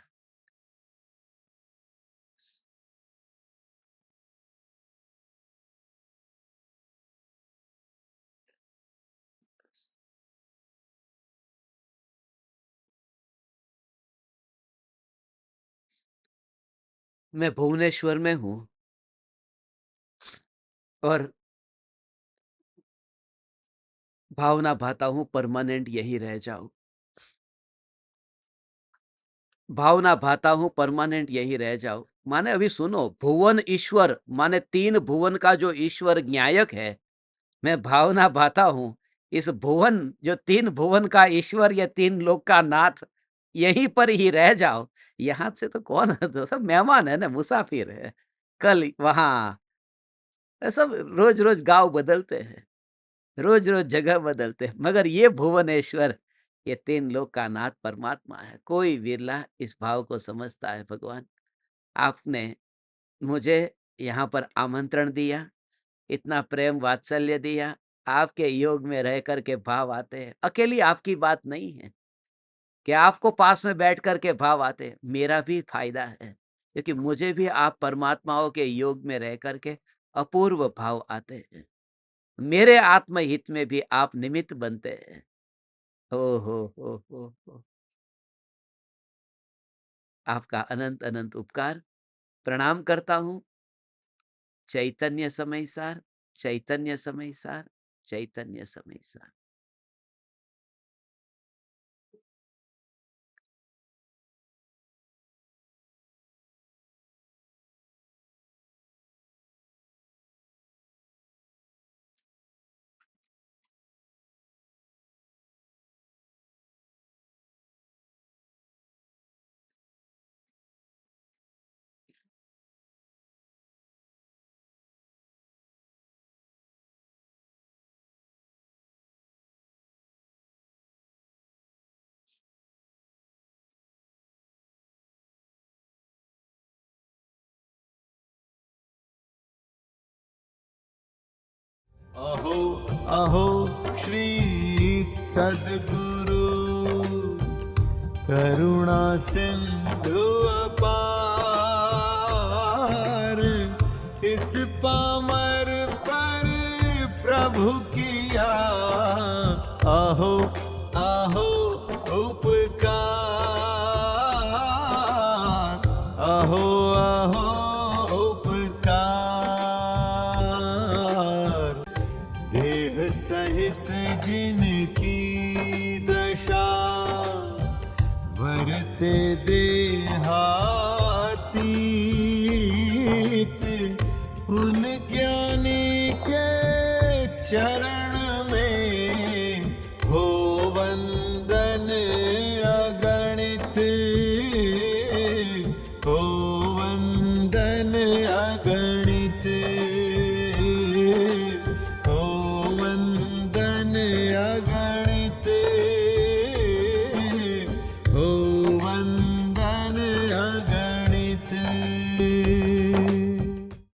Speaker 1: मैं भुवनेश्वर में हूं, और भावना भाता हूं परमानेंट यही रह जाऊं। भावना भाता हूं परमानेंट यही रह जाओ। माने अभी सुनो, भुवन ईश्वर माने 3 भुवन का जो ईश्वर न्यायक है, मैं भावना भाता हूं इस भुवन, जो 3 भुवन का ईश्वर, या 3 लोक का नाथ, यहीं पर ही रह जाओ। यहां से तो कौन है, तो सब मेहमान है ना, मुसाफिर है। कल वहां, सब रोज रोज गांव बदलते हैं, रोज रोज जगह बदलते हैं, मगर ये भुवनेश्वर ये 3 लोक का नाथ परमात्मा है। कोई विरला इस भाव को समझता है भगवान। आपने मुझे यहाँ पर आमंत्रण दिया, इतना प्रेम वात्सल्य दिया, आपके योग में रह कर के भाव आते हैं। अकेली आपकी बात नहीं है कि आपको पास में बैठ कर के भाव आते हैं, मेरा भी फ़ायदा है, क्योंकि मुझे भी आप परमात्माओं के योग में रह कर के अपूर्व भाव आते हैं। मेरे आत्महित में भी आप निमित्त बनते हैं। हो। आपका अनंत-अनंत उपकार प्रणाम करता हूँ। चैतन्य समय सार, चैतन्य समय सार, चैतन्य समय सार।
Speaker 2: अहो अहो श्री सद्गुरु करुणा सिंधु अपार, इस पामर पर प्रभु किया अहो अहो उपकार, अहो अहो उपकार। देह सहित जिनकी दशा वरते देहातीत, उन ज्ञानी के चरण